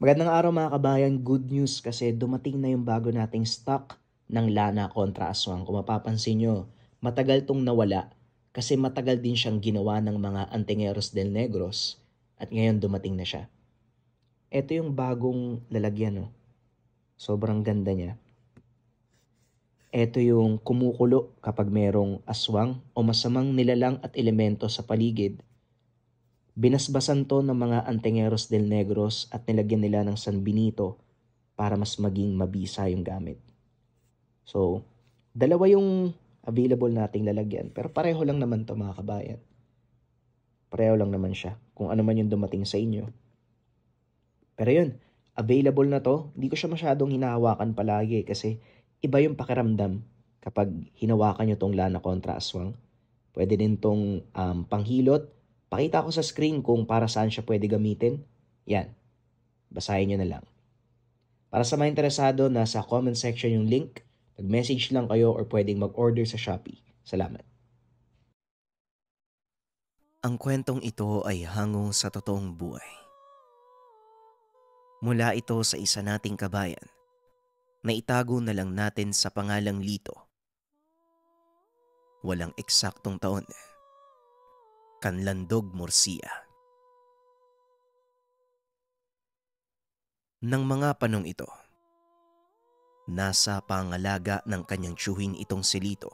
Magandang araw mga kabayan, good news kasi dumating na yung bago nating stock ng Lana kontra Aswang. Kung mapapansin nyo, matagal tong nawala kasi matagal din siyang ginawa ng mga Antingeros del Negros at ngayon dumating na siya. Ito yung bagong lalagyan, no? Sobrang ganda niya. Ito yung kumukulo kapag merong aswang o masamang nilalang at elemento sa paligid. Binasbasan to ng mga Antingeros del Negros at nilagyan nila ng San Benito para mas maging mabisa yung gamit. So, dalawa yung available nating lalagyan. Pero pareho lang naman to mga kabayan. Pareho lang naman siya. Kung ano man yung dumating sa inyo. Pero yun, available na to. Hindi ko siya masyadong hinahawakan palagi kasi iba yung pakiramdam kapag hinawakan nyo tong Lana kontra Aswang. Pwede din tong panghilot. Pakita ko sa screen kung para saan siya pwede gamitin. Yan. Basahin nyo na lang. Para sa mga interesado, nasa comment section yung link. Mag-message lang kayo or pwedeng mag-order sa Shopee. Salamat. Ang kwentong ito ay hango sa totoong buhay. Mula ito sa isa nating kabayan na itago na lang natin sa pangalang Lito. Walang eksaktong taon. Kanlandog Murcia. Nang mga panong ito, nasa pangalaga ng kanyang tiyuhin itong si Lito.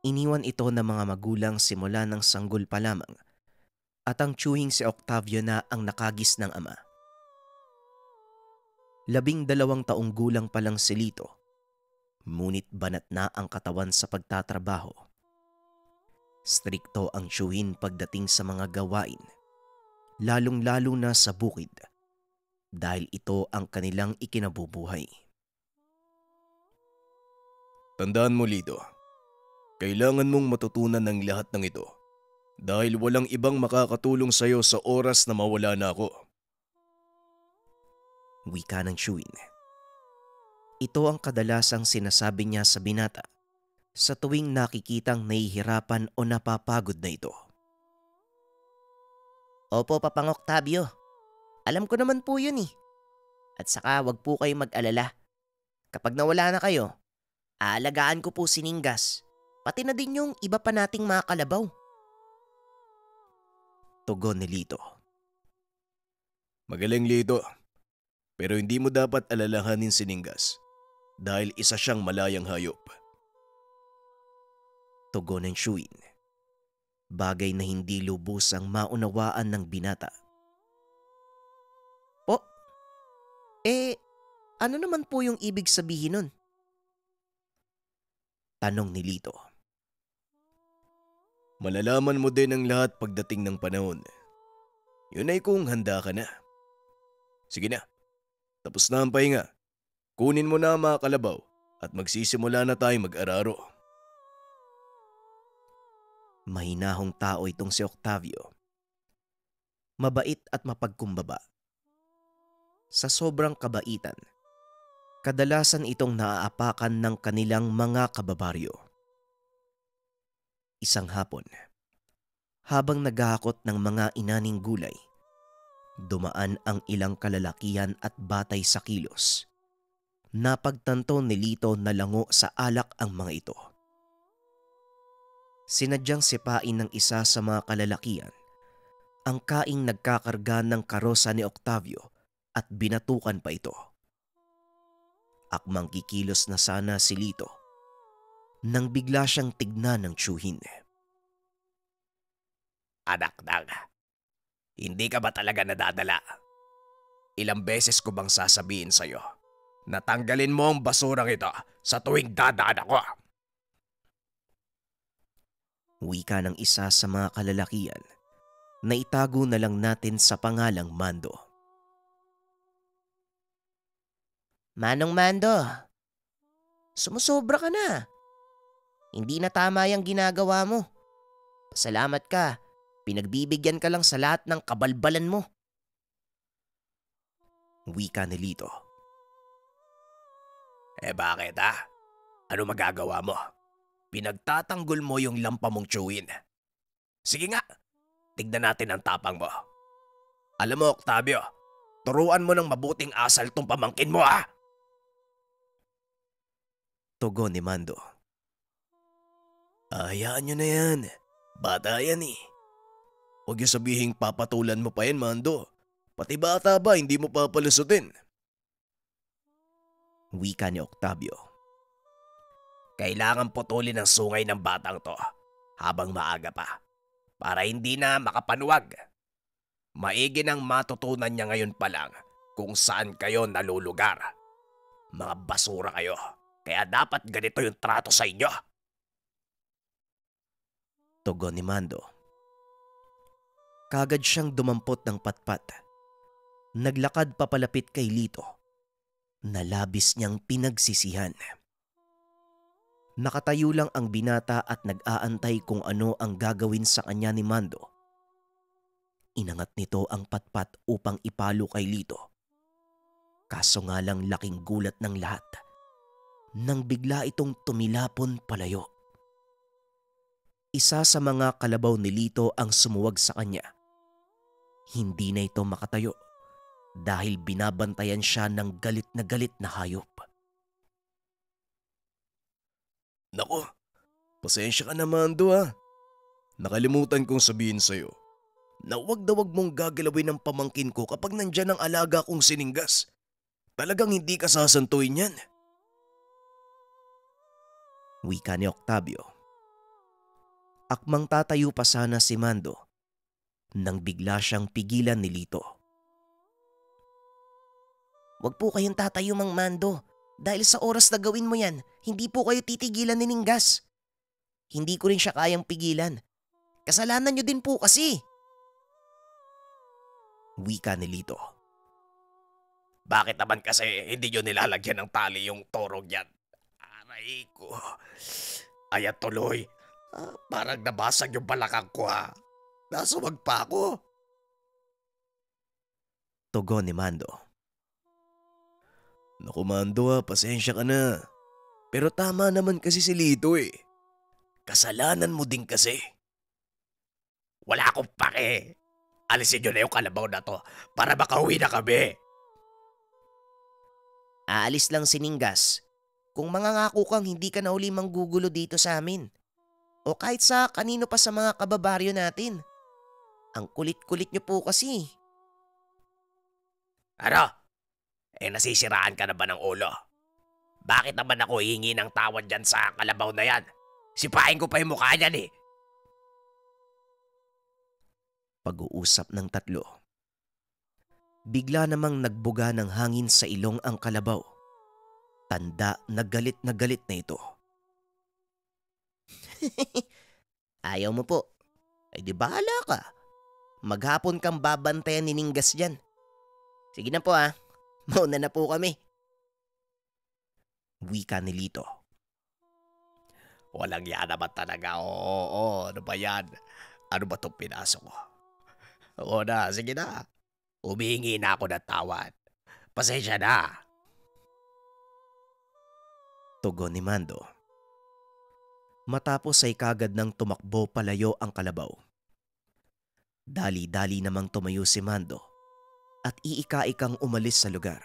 Iniwan ito ng mga magulang simula ng sanggol pa lamang at ang tiyuhing si Octavio na ang nakagis ng ama. 12 taong gulang pa lang si Lito, ngunit banat na ang katawan sa pagtatrabaho. Strikto ang tiyuhin pagdating sa mga gawain, lalong-lalo na sa bukid, dahil ito ang kanilang ikinabubuhay. Tandaan mo, Lito, kailangan mong matutunan ng lahat ng ito dahil walang ibang makakatulong sa'yo sa oras na mawala na ako. Wika ng tiyuhin. Ito ang kadalasang sinasabi niya sa binata sa tuwing nakikitang nahihirapan o napapagod na ito. Opo, Papang Octavio. Alam ko naman po yun eh. At saka wag po kayong mag-alala. Kapag nawala na kayo, aalagaan ko po si Ningas. Pati na din yung iba pa nating mga kalabaw. Tugon ni Lito. Magaling, Lito. Pero hindi mo dapat alalahanin si Ningas dahil isa siyang malayang hayop. Tugon ng tiyuhin. Bagay na hindi lubusang maunawaan ng binata. Po? Ano naman po yung ibig sabihin nun? Tanong ni Lito. Malalaman mo din ang lahat pagdating ng panahon. Yun ay kung handa ka na. Sige na, tapos na ang pahinga. Kunin mo na ang mga kalabaw at magsisimula na tayo mag-araro. Mahinahong tao itong si Octavio. Mabait at mapagkumbaba. Sa sobrang kabaitan, kadalasan itong naaapakan ng kanilang mga kababaryo. Isang hapon, habang naghahakot ng mga inaning gulay, dumaan ang ilang kalalakihan at batay sa kilos. Napagtanto ni Lito na lango sa alak ang mga ito. Sinadyang sipain ng isa sa mga kalalakihan ang kaing nagkakarga ng karosa ni Octavio at binatukan pa ito. Akmang kikilos na sana si Lito nang bigla siyang tignan ng tiyuhin. Anak nang, hindi ka ba talaga nadadala? Ilang beses ko bang sasabihin sa'yo na tanggalin mo ang basurang ito sa tuwing dadaan ako? Wika ng isa sa mga kalalakihan na itago na lang natin sa pangalang Mando. Manong Mando, sumusobra ka na. Hindi na tama yung ginagawa mo. Pasalamat ka, pinagbibigyan ka lang sa lahat ng kabalbalan mo. Wika ni Lito. Bakit ha? Ano magagawa mo? Pinagtatanggol mo yung lampa mong tiyuhin. Sige nga, tignan natin ang tapang mo. Alam mo, Octavio, Turuan mo ng mabuting asal tong pamangkin mo ha. Tugon ni Mando. Hayaan nyo na yan. Bata yan eh. Huwag yung sabihing papatulan mo pa yan, Mando. Pati bata ba hindi mo papalusutin? Wika ni Octavio. Kailangan putulin ang sungay ng batang to habang maaga pa para hindi na makapanuwag. Maigi nang matutunan niya ngayon pa lang kung saan kayo nalulugar. Mga basura kayo, kaya dapat ganito yung trato sa inyo. Tugon ni Mando. Kagad siyang dumampot ng patpat. Naglakad papalapit kay Lito na labis niyang pinagsisihan. Nakatayo lang ang binata at nag-aantay kung ano ang gagawin sa kanya ni Mando. Inangat nito ang patpat upang ipalo kay Lito. Kaso nga lang laking gulat ng lahat nang bigla itong tumilapon palayo. Isa sa mga kalabaw ni Lito ang sumuwag sa kanya. Hindi na ito makatayo dahil binabantayan siya ng galit na hayop. Naku, pasensya ka na, Mando ha. Nakalimutan kong sabihin sa'yo na wag mong gagalawin ng pamangkin ko kapag nandyan ang alaga kong sininggas. Talagang hindi ka sasantuin yan. Wika ni Octavio. Akmang tatayo pa sana si Mando nang bigla siyang pigilan ni Lito. Huwag po kayong tatayo, Mang Mando. Dahil sa oras na gawin mo yan, hindi po kayo titigilan ni Ninggas. Hindi ko rin siya kayang pigilan. Kasalanan niyo din po kasi. Wika ni Lito. Bakit naman kasi hindi nyo nilalagyan ng tali yung torog yan? Aray ko. Ayan tuloy. Parang nabasag yung balakang ko ha. Nasuwag pa ako. Tugon ni Mando. Naku Mando ha, pasensya ka na. Pero tama naman kasi si Lito eh. Kasalanan mo din kasi. Wala akong pake. Alisin nyo na yung kalabaw na to para makauwi na kami. Aalis lang si Ninggas. Kung mangangako kang hindi ka na uli manggugulo dito sa amin. O kahit sa kanino pa sa mga kababaryo natin. Ang kulit-kulit niyo po kasi. Ano? Nasisiraan ka na ba ng ulo? Bakit naman ako hihingi ng tawad dyan sa kalabaw na yan? Sipain ko pa yung mukha niyan eh. Pag-uusap ng tatlo. Bigla namang nagbuga ng hangin sa ilong ang kalabaw. Tanda na galit na ito. Ayaw mo po. Ay di bahala ka. Maghapon kang babantayan ni Ninggas dyan. Sige na po ha. Mauna na po kami. Wika ni Lito. Walang yan naman talaga. Oo, ano ba yan? Ano ba itong pinasok ko? Oo na, sige na. Humihingi na ako ng tawad. Pasensya na. Tugon ni Mando. Matapos ay kagad nang tumakbo palayo ang kalabaw. Dali-dali namang tumayo si Mando at iika-ikang umalis sa lugar.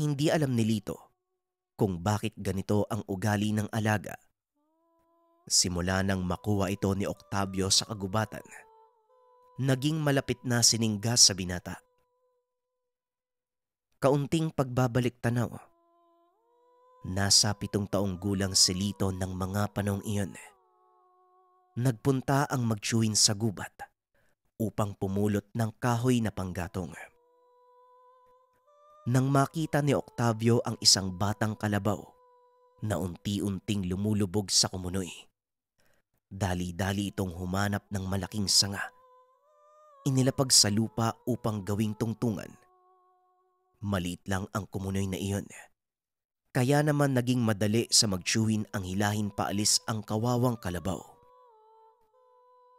Hindi alam ni Lito kung bakit ganito ang ugali ng alaga. Simula nang makuha ito ni Octavio sa kagubatan, naging malapit na si Ninggas sa binata. Kaunting pagbabalik tanaw, nasa 7 taong gulang si Lito ng mga panahong iyon. Nagpunta ang magtsuhin sa gubat upang pumulot ng kahoy na panggatong. Nang makita ni Octavio ang isang batang kalabaw na unti-unting lumulubog sa kumunoy, dali-dali itong humanap ng malaking sanga. Inilapag sa lupa upang gawing tungtungan. Maliit lang ang kumunoy na iyon. Kaya naman naging madali sa magtsuhin ang hilahin paalis ang kawawang kalabaw.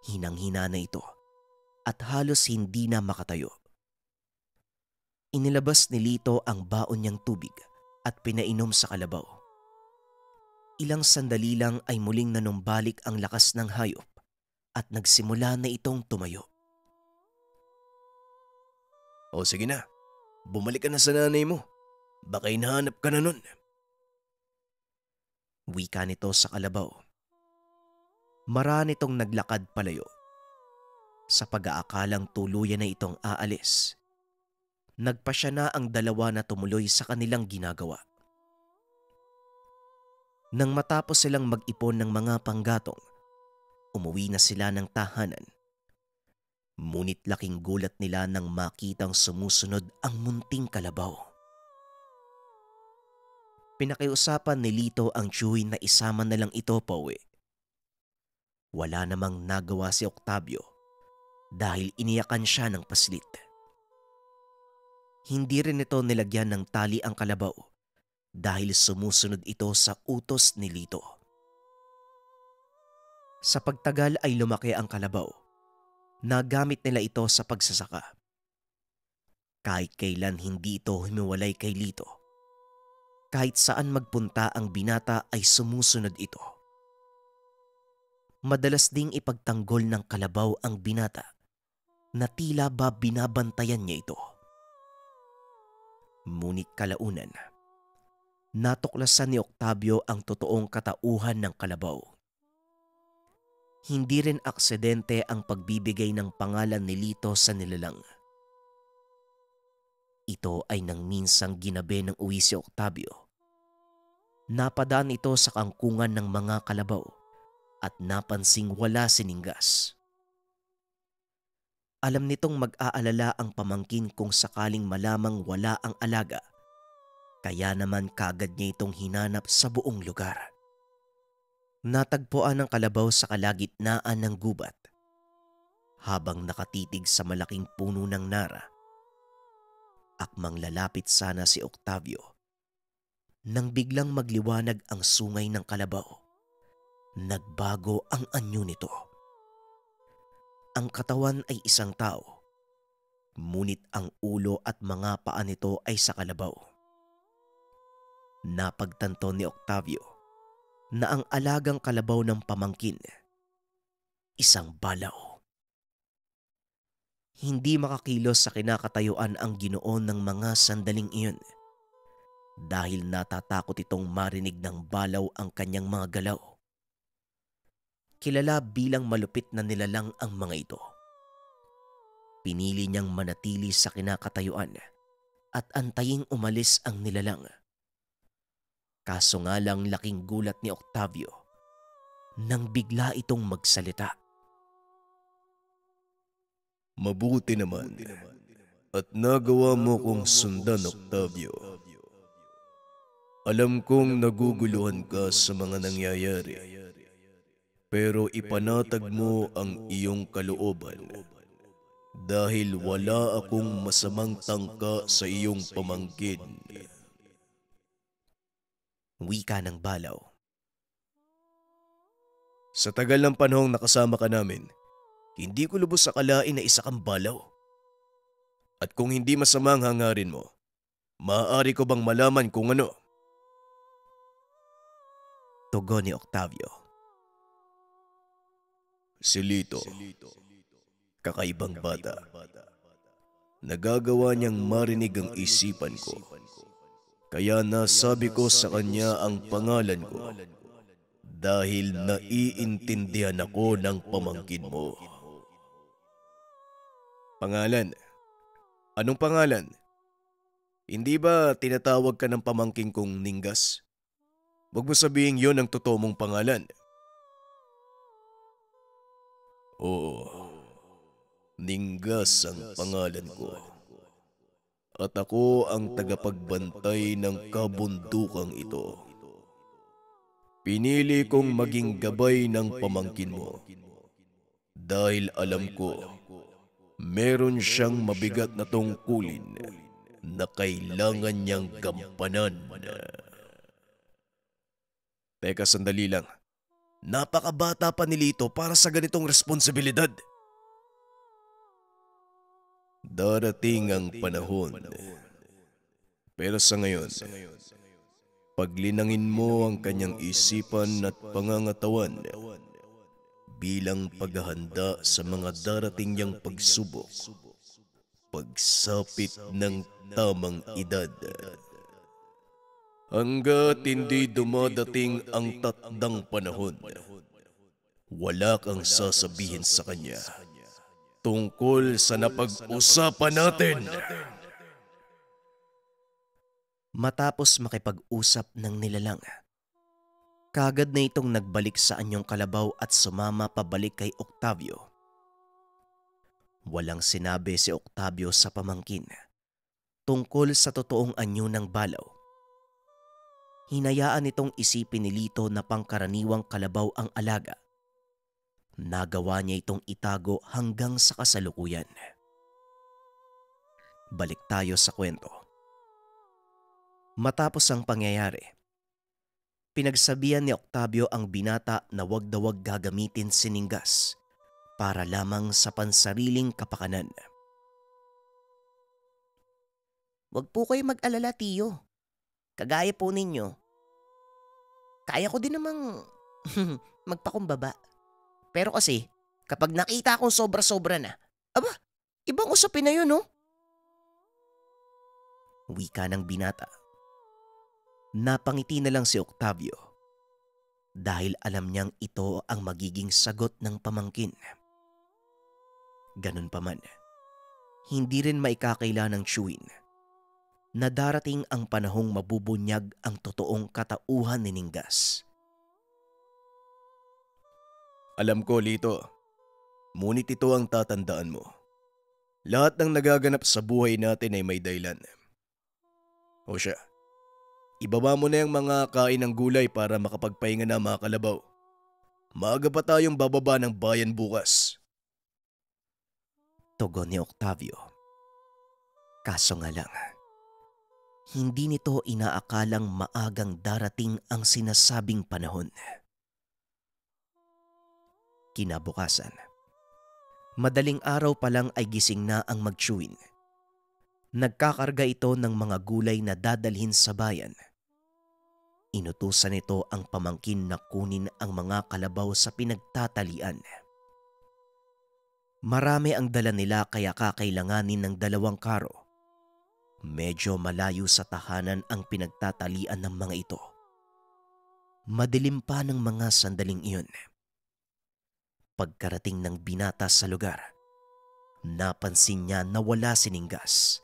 Hinang-hina na ito at halos hindi na makatayo. Inilabas ni Lito ang baon niyang tubig at pinainom sa kalabaw. Ilang sandali lang ay muling nanumbalik ang lakas ng hayop at nagsimula na itong tumayo. O sige na, bumalik ka na sa nanay mo. Baka hinahanap ka na nun. Wika nito sa kalabaw. Marami nitong naglakad palayo. Sa pag-aakalang tuluyan na itong aalis, nagpasya na ang dalawa na tumuloy sa kanilang ginagawa. Nang matapos silang mag-ipon ng mga panggatong, umuwi na sila ng tahanan. Ngunit laking gulat nila nang makitang sumusunod ang munting kalabaw. Pinakiusapan ni Lito ang tiyuhin na isama na lang ito pauwi. Wala namang nagawa si Octavio dahil iniyakan siya ng paslit. Hindi rin ito nilagyan ng tali ang kalabaw dahil sumusunod ito sa utos ni Lito. Sa pagtagal ay lumaki ang kalabaw. Nagamit nila ito sa pagsasaka. Kahit kailan hindi ito humiwalay kay Lito. Kahit saan magpunta ang binata ay sumusunod ito. Madalas ding ipagtanggol ng kalabaw ang binata na tila ba binabantayan niya ito. Ngunit kalaunan, natuklasan ni Octavio ang totoong katauhan ng kalabaw. Hindi rin aksidente ang pagbibigay ng pangalan ni Lito sa nilalang. Ito ay nang minsang ginabi ng uwi si Octavio. Napadaan ito sa kangkungan ng mga kalabaw at napansing wala si Ningas. Alam nitong mag-aalala ang pamangkin kung sakaling malamang wala ang alaga, kaya naman kaagad niya itong hinanap sa buong lugar. Natagpuan ang kalabaw sa kalagitnaan ng gubat. Habang nakatitig sa malaking puno ng nara, akmang lalapit sana si Octavio nang biglang magliwanag ang sungay ng kalabaw. Nagbago ang anyo nito. Ang katawan ay isang tao, ngunit ang ulo at mga paa nito ay sa kalabaw. Napagtanto ni Octavio na ang alagang kalabaw ng pamangkin, isang balaw. Hindi makakilos sa kinakatayuan ang Ginoon ng mga sandaling iyon dahil natatakot itong marinig ng balaw ang kanyang mga galaw. Kilala bilang malupit na nilalang ang mga ito. Pinili niyang manatili sa kinakatayuan at antaying umalis ang nilalang. Kaso nga lang laking gulat ni Octavio nang bigla itong magsalita. Mabuti naman at nagawa mo kong sundan, Octavio. Alam kong naguguluhan ka sa mga nangyayari, pero ipanatag mo ang iyong kalooban dahil wala akong masamang tangka sa iyong pamangkin. Wika ng balaw. Sa tagal ng panahong nakasama ka namin, hindi ko lubos akalain na isa kang balaw. At kung hindi masama ang hangarin mo, maaari ko bang malaman kung ano? Tugon ni Octavio. Si Lito, kakaibang bata. Nagagawa niyang marinig ang isipan ko. Kaya nasabi ko sa kanya ang pangalan ko dahil naiintindihan ako ng pamangkin mo. Pangalan? Anong pangalan? Hindi ba tinatawag ka ng pamangkin kong Ningas? Huwag mo sabihin yon ang totoo mong pangalan. Oo, Ningas ang pangalan ko. At ako ang tagapagbantay ng kabundukang ito. Pinili kong maging gabay ng pamangkin mo dahil alam ko meron siyang mabigat na tungkulin na kailangan niyang gampanan. Teka, sandali lang. Napakabata pa ni Lito para sa ganitong responsibilidad. Darating ang panahon. Pero sa ngayon, paglinangin mo ang kanyang isipan at pangangatawan bilang paghahanda sa mga darating niyang pagsubok pagsapit ng tamang edad. Hanggat hindi dumadating ang takdang panahon, wala kang sasabihin sa kanya tungkol sa napag-usapan natin. Matapos makipag-usap ng nilalang, kagad na itong nagbalik sa anyong kalabaw at sumama pabalik kay Octavio. Walang sinabi si Octavio sa pamangkin tungkol sa totoong anyo ng balaw. Hinayaan nitong isipin ni Lito na pangkaraniwang kalabaw ang alaga. Nagawa niya itong itago hanggang sa kasalukuyan. Balik tayo sa kwento. Matapos ang pangyayari, pinagsabihan ni Octavio ang binata na wag na wag gagamitin si Ningas para lamang sa pansariling kapakanan. Wag po kayo mag-alala, tiyo. Kagaya po ninyo, kaya ko din namang magpakumbaba. Pero kasi, kapag nakita kong sobra-sobra na, aba, ibang usapin na yun, no? Wika ng binata. Napangiti na lang si Octavio dahil alam niyang ito ang magiging sagot ng pamangkin. Ganun pa man, hindi rin maikakaila ng Chewin na darating ang panahong mabubunyag ang totoong katauhan ni Ningas. Alam ko, Lito. Ngunit ito ang tatandaan mo. Lahat ng nagaganap sa buhay natin ay may dahilan. O siya, ibaba mo na yung mga kain ng gulay para makapagpahinga na mga kalabaw. Maaga pa tayong bababa ng bayan bukas. Tugon ni Octavio. Kaso nga lang, hindi nito inaakalang maagang darating ang sinasabing panahon. Kinabukasan, madaling araw pa lang ay gising na ang Mag-Chewin. Nagkakarga ito ng mga gulay na dadalhin sa bayan. Inutusan nito ang pamangkin na kunin ang mga kalabaw sa pinagtatalian. Marami ang dala nila kaya kakailanganin ng 2 karo. Medyo malayo sa tahanan ang pinagtatalian ng mga ito. Madilim pa ng mga sandaling iyon. Pagkarating ng binata sa lugar, napansin niya na wala si Ningas.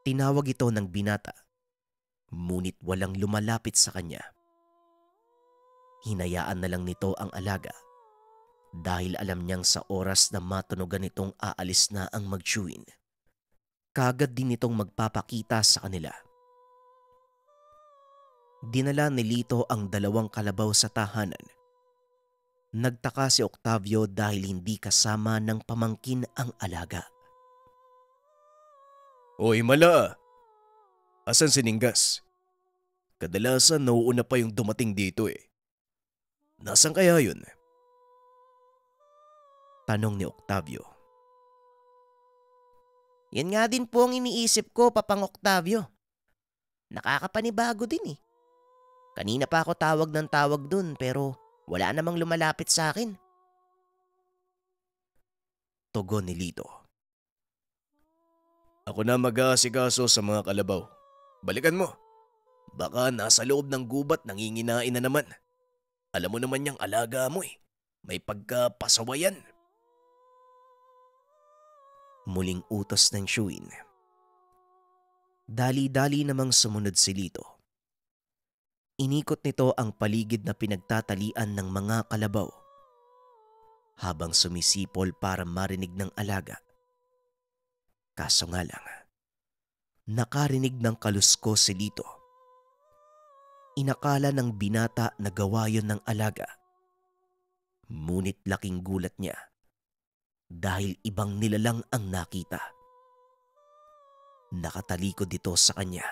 Tinawag ito ng binata, ngunit walang lumalapit sa kanya. Hinayaan na lang nito ang alaga dahil alam niyang sa oras na matunugan nitong aalis na ang Mag-Chewin, kagad din itong magpapakita sa kanila. Dinala ni Lito ang 2 kalabaw sa tahanan. Nagtaka si Octavio dahil hindi kasama ng pamangkin ang alaga. Oy, mala! Asan si Ningas? Kadalasan nauuna pa yung dumating dito eh. Nasaan kaya yun? Tanong ni Octavio. Yan nga din po ang iniisip ko, Papang Octavio. Nakakapanibago din eh. Kanina pa ako tawag ng tawag dun pero wala namang lumalapit sa akin. Tugon ni Lito. Ako na mag-aasikaso sa mga kalabaw. Balikan mo. Baka nasa loob ng gubat nanginginain na naman. Alam mo naman yung alaga mo eh. May pagkapasawayan. Muling utos ng Chewin. Dali-dali namang sumunod si Lito. Inikot nito ang paligid na pinagtatalian ng mga kalabaw habang sumisipol para marinig ng alaga. Kaso nga lang, nakarinig ng kalusko si Lito. Inakala ng binata na gawa yun ng alaga. Ngunit laking gulat niya dahil ibang nilalang ang nakita. Nakatalikod ito sa kanya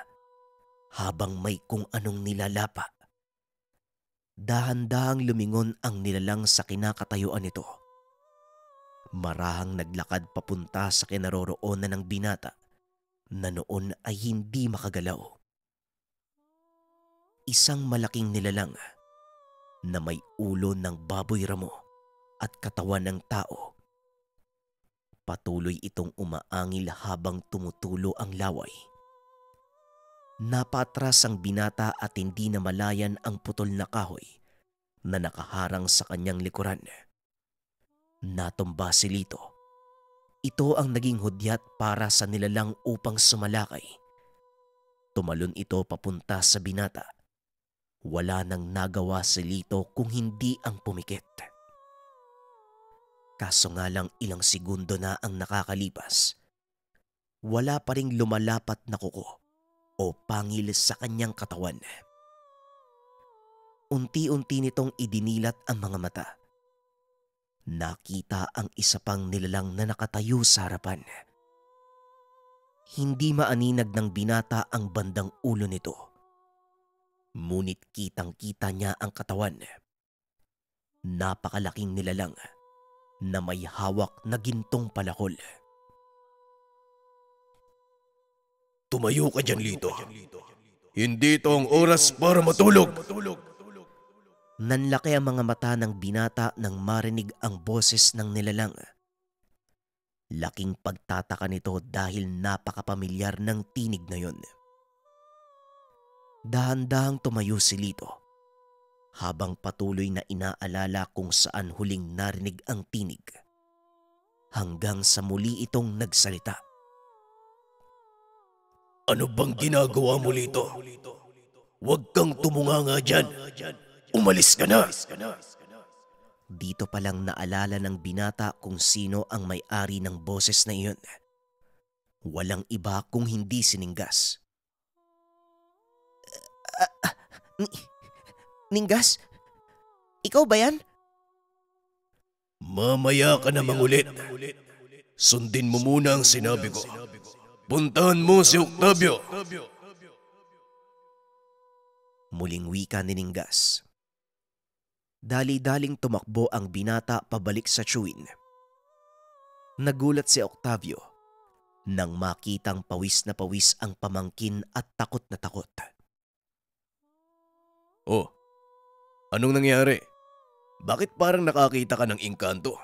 habang may kung anong nilalapa. Dahan-dahang lumingon ang nilalang sa kinakatayuan nito. Marahang naglakad papunta sa kinaroroonan ng binata na noon ay hindi makagalaw. Isang malaking nilalang na may ulo ng baboy ramo at katawan ng tao. Patuloy itong umaangil habang tumutulo ang laway. Napatras ang binata at hindi na malayan ang putol na kahoy na nakaharang sa kanyang likuran. Natumba si Lito. Ito ang naging hudyat para sa nilalang upang sumalakay. Tumalon ito papunta sa binata. Wala nang nagawa si Lito kung hindi ang pumikit. Kaso nga lang ilang segundo na ang nakakalipas. Wala pa ring lumalapat na kuko o pangil sa kanyang katawan. Unti-unti nitong idinilat ang mga mata. Nakita ang isa pang nilalang na nakatayo sa harapan. Hindi maaninag ng binata ang bandang ulo nito. Ngunit kitang-kita niya ang katawan. Napakalaking nilalang na may hawak na gintong palakol. Tumayo ka dyan, Lito. Hindi ito ang oras para matulog. Nanlaki ang mga mata ng binata nang marinig ang boses ng nilalang. Laking pagtataka nito dahil napakapamilyar ng tinig na yon. Dahan-dahang tumayo si Lito habang patuloy na inaalala kung saan huling narinig ang tinig. Hanggang sa muli itong nagsalita. Ano bang ginagawa mo, Lito? Huwag kang tumunganga dyan. Umalis ka na. Dito palang naalala ng binata kung sino ang may-ari ng boses na iyon. Walang iba kung hindi si Ningas. Ningas? Ikaw ba yan? Mamaya ka na mangulit. Sundin mo muna ang sinabi ko. Puntahan mo si Octavio. Muling wika ni Ningas. Dali-daling tumakbo ang binata pabalik sa tsuwin. Nagulat si Octavio nang makitang pawis na pawis ang pamangkin at takot na takot. Oh, anong nangyari? Bakit parang nakakita ka ng engkanto?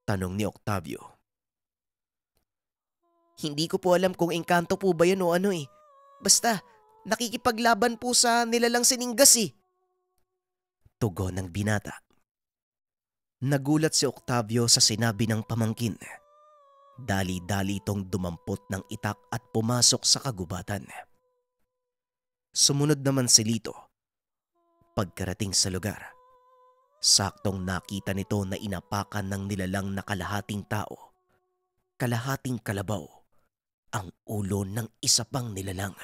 Tanong ni Octavio. Hindi ko po alam kung engkanto po ba yun o ano eh. Basta, nakikipaglaban po sa nilalang si Ningas eh. Tugon ng binata. Nagulat si Octavio sa sinabi ng pamangkin. Dali-dali itong dumampot ng itak at pumasok sa kagubatan. Sumunod naman si Lito. Pagkarating sa lugar, saktong nakita nito na inapakan ng nilalang na kalahating tao, kalahating kalabaw, ang ulo ng isa pang nilalang.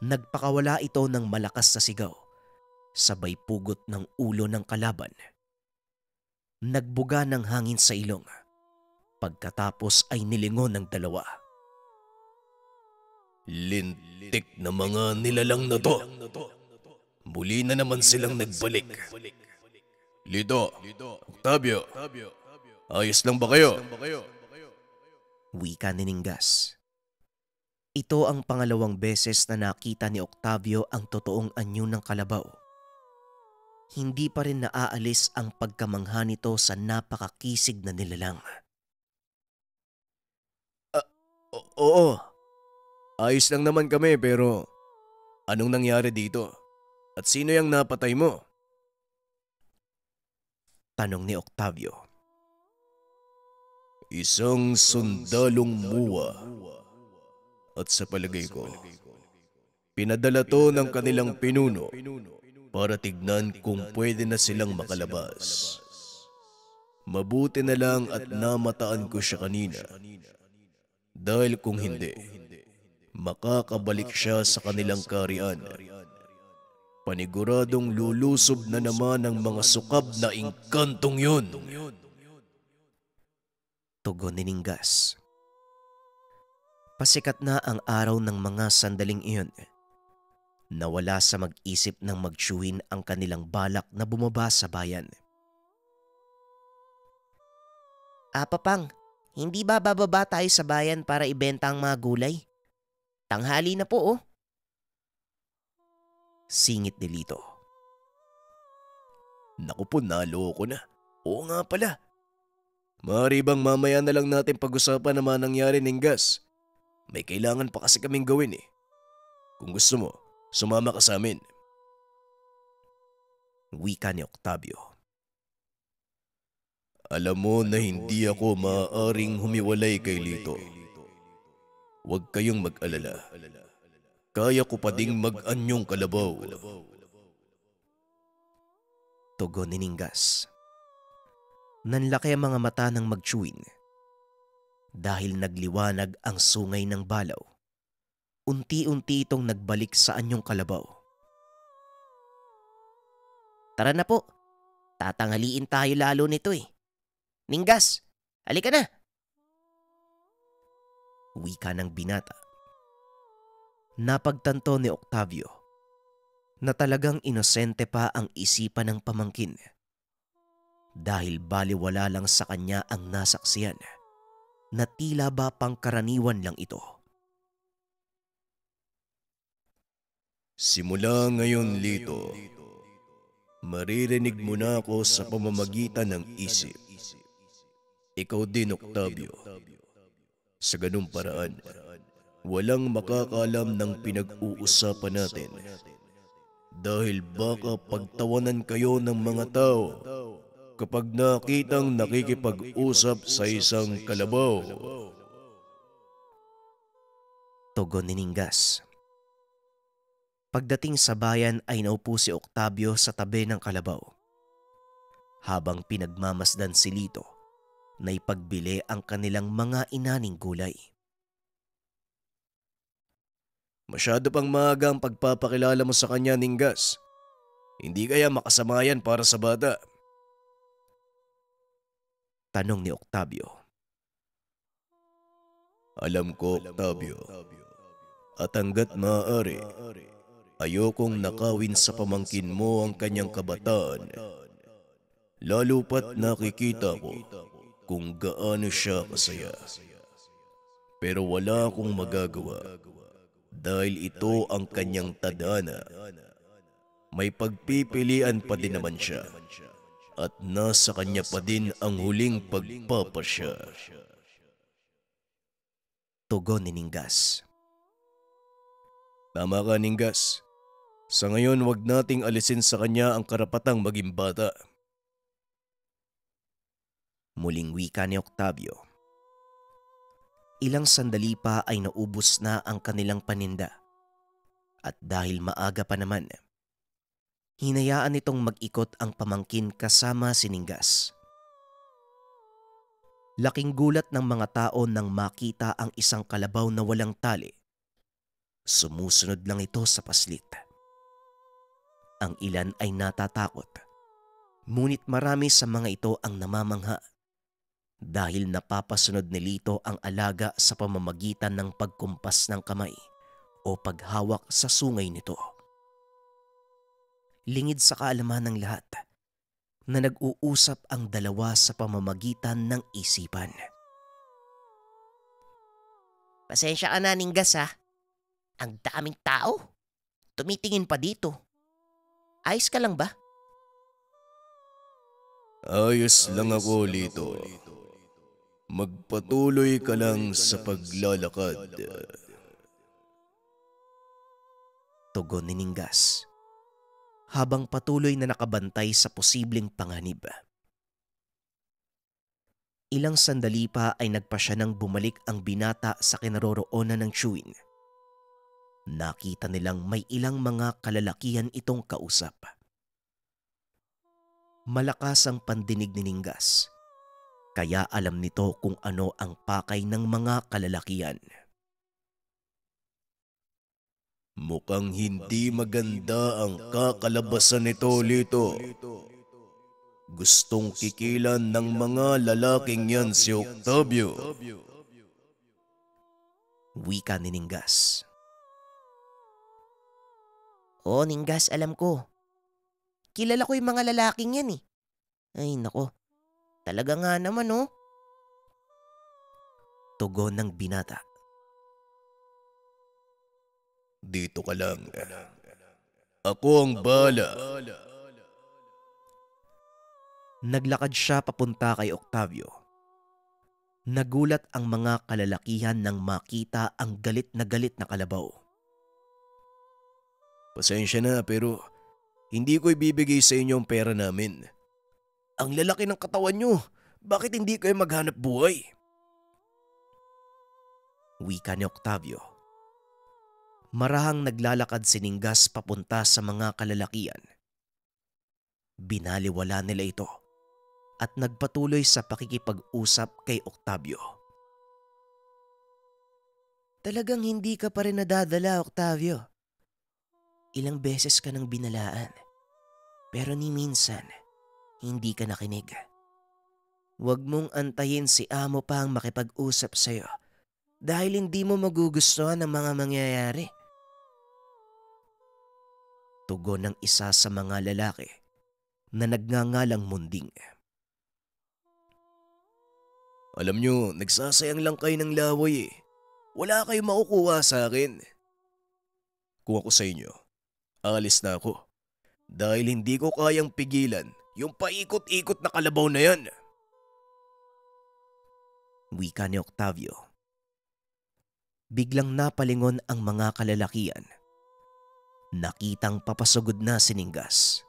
Nagpakawala ito ng malakas na sigaw, sabay pugot ng ulo ng kalaban. Nagbuga ng hangin sa ilong, pagkatapos ay nilingon ng dalawa. Lintik na mga nilalang na to. Muli na naman silang nagbalik. Lito, Octavio, ayos lang ba kayo? Wika ni Ningas. Ito ang pangalawang beses na nakita ni Octavio ang totoong anyo ng kalabaw. Hindi pa rin naaalis ang pagkamangha nito sa napakakisig na nilalang. Oo, ayos lang naman kami pero anong nangyari dito? At sino yung napatay mo? Tanong ni Octavio. Isang sundalong muwa. At sa palagay ko, pinadala to ng kanilang pinuno para tignan kung pwede na silang makalabas. Mabuti na lang at namataan ko siya kanina. Dahil kung hindi, makakabalik siya sa kanilang karian. Paniguradong lulusob na naman ang mga sukab na engkantong yun. Tugon ni Ningas. Pasikat na ang araw ng mga sandaling iyon. Nawala sa mag-isip ng magtsuhin ang kanilang balak na bumaba sa bayan. Papang, hindi ba bababa tayo sa bayan para ibenta ang mga gulay? Tanghali na po oh. Singit ni Lito. Naku po, naloko na. Oo nga pala, Maaari bang mamaya na lang natin pag-usapan naman nangyari, Ningas? May kailangan pa kasi kaming gawin eh. Kung gusto mo, sumama ka sa amin. Wika ni Octavio. Alam mo na hindi ako maaaring humiwalay kay Lito. Huwag kayong mag-alala. Kaya ko pa ding mag-anyong kalabaw. Tugon ni Ningas. Nanlaki ang mga mata ng magtsuwin. Dahil nagliwanag ang sungay ng balaw, unti-unti itong nagbalik sa anyong kalabaw. Tara na po. Tatangaliin tayo lalo nito eh. Ningas, halika na. Wika ng binata. Napagtanto ni Octavio na talagang inosente pa ang isipan ng pamangkin dahil baliwala lang sa kanya ang nasaksiyan na tila ba pangkaraniwan lang ito. Simula ngayon, Lito, maririnig mo na ako sa pamamagitan ng isip. Ikaw din, Octavio. Sa ganung paraan, walang makakalam ng pinag-uusapan natin. Dahil baka pagtawanan kayo ng mga tao kapag nakitang nakikipag-usap sa isang kalabaw. Tugon ni Ningas. Pagdating sa bayan ay naupo si Octavio sa tabi ng kalabaw habang pinagmamasdan si Lito na ipagbili ang kanilang mga inaning gulay. Masyado pang maaga ang pagpapakilala mo sa kanya, Ningas. Hindi kaya makasama yan para sa bata? Tanong ni Octavio. Alam ko, Octavio. At hanggat maaari, ayokong nakawin sa pamangkin mo ang kanyang kabataan. Lalo pat nakikita ko kung gaano siya kasaya. Pero wala akong magagawa dahil ito ang kanyang tadhana. May pagpipilian pa din naman siya at nasa kanya pa din ang huling pagpapasya. Tugon ni Ningas. Tama ka, Ningas. Sa ngayon, wag nating alisin sa kanya ang karapatang maging bata. Muling wika ni Octavio. Ilang sandali pa ay naubos na ang kanilang paninda. At dahil maaga pa naman, hinayaan nitong mag-ikot ang pamangkin kasama si Ningas. Laking gulat ng mga tao nang makita ang isang kalabaw na walang tali. Sumusunod lang ito sa paslit. Ang ilan ay natatakot, ngunit marami sa mga ito ang namamangha dahil napapasunod ni Lito ang alaga sa pamamagitan ng pagkumpas ng kamay o paghawak sa sungay nito. Lingid sa kaalaman ng lahat na nag-uusap ang dalawa sa pamamagitan ng isipan. Pasensya ka na, Ningas ha. Ang daming tao. Tumitingin pa dito. Ayos ka lang ba? Ayos lang ako, Lito. Magpatuloy ka lang sa paglalakad. Tugon ni Ningas habang patuloy na nakabantay sa posibleng panganib. Ilang sandali pa ay nagpasya nang bumalik ang binata sa kinaroroonan ng tsuwin. Nakita nilang may ilang mga kalalakihan itong kausap. Malakas ang pandinig ni Ningas, kaya alam nito kung ano ang pakay ng mga kalalakihan. Mukhang hindi maganda ang kakalabasan nito, Lito. Gustong kikilan ng mga lalaking yan si Octavio. Wika ni Ningas. Oo, Ningas, alam ko. Kilala ko yung mga lalaking yan eh. Ay, nako. Talaga nga naman oh. Tugon ng binata. Dito ka lang. Ako ang bala. Naglakad siya papunta kay Octavio Nagulat ang mga kalalakihan nang makita ang galit na kalabaw. Pasensya na pero hindi ko ibibigay sa inyo ang pera namin. Ang lalaki ng katawan nyo, bakit hindi kayo maghanap buhay? Wika ni Octavio. Marahang naglalakad si Ninggas papunta sa mga kalalakihan. Binaliwala nila ito at nagpatuloy sa pakikipag-usap kay Octavio. Talagang hindi ka pa rin nadadala, Octavio. Ilang beses ka nang binalaan, pero ni minsan, hindi ka nakinig. Huwag mong antayin si amo pa ang makipag-usap sa'yo dahil hindi mo magugustuhan ang mga mangyayari. Tugon ng isa sa mga lalaki na nagngangalang Munding. Alam nyo, nagsasayang lang kayo ng laway eh. Wala kayong makukuha sa akin. Kung ako sa inyo, alis na ako. Dahil hindi ko kayang pigilan yung paikot-ikot na kalabaw na yan. Wika ni Octavio. Biglang napalingon ang mga kalalakihan. Nakitang papasugod na si Ninggas.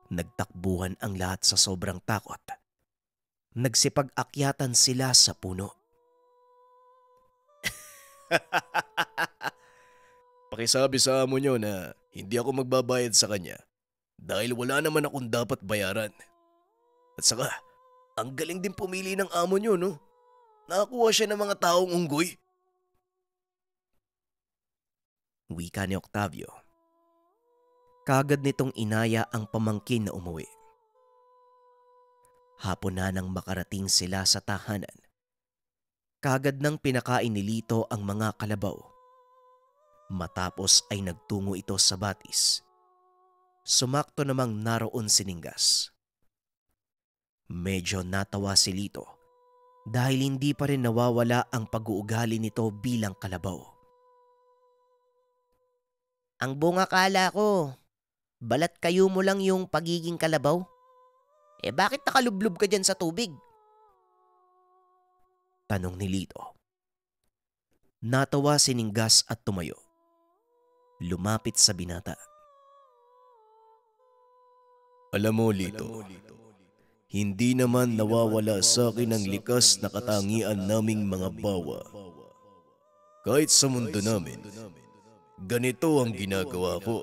Nagtakbuhan ang lahat sa sobrang takot. Nagsipag-akyatan sila sa puno. Pakisabi sa amo nyo na hindi ako magbabayad sa kanya dahil wala naman akong dapat bayaran. At saka, ang galing din pumili ng amo nyo, no? Nakakuha siya ng mga taong unggoy. Wika ni Octavio. Kagad nitong inaya ang pamangkin na umuwi. Hapon na nang makarating sila sa tahanan. Kagad nang pinakain ni Lito ang mga kalabaw. Matapos ay nagtungo ito sa batis. Sumakto namang naroon si Ninggas. Medyo natawa si Lito dahil hindi pa rin nawawala ang pag-uugali nito bilang kalabaw. Ang bunga kala ko, balat kayo mo lang yung pagiging kalabaw. Bakit nakalublob ka dyan sa tubig? Tanong ni Lito. Natawa si Ninggas at tumayo. Lumapit sa binata. Alam mo, Lito, hindi naman nawawala sa akin ang likas na katangian naming mga bawa. Kahit sa mundo namin, ganito ang ginagawa ko.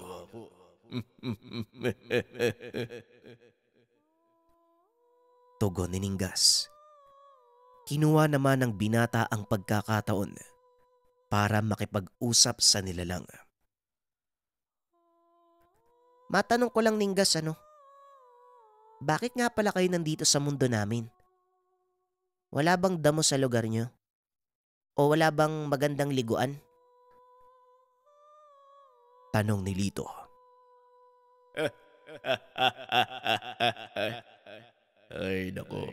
Tugon ni Ninggas. Kinuha naman ng binata ang pagkakataon para makipag-usap sa nilalang. Matanong ko lang, Ninggas, bakit nga pala kayo nandito sa mundo namin? Wala bang damo sa lugar nyo? O wala bang magandang liguan? Tanong ni Lito. Ay nako,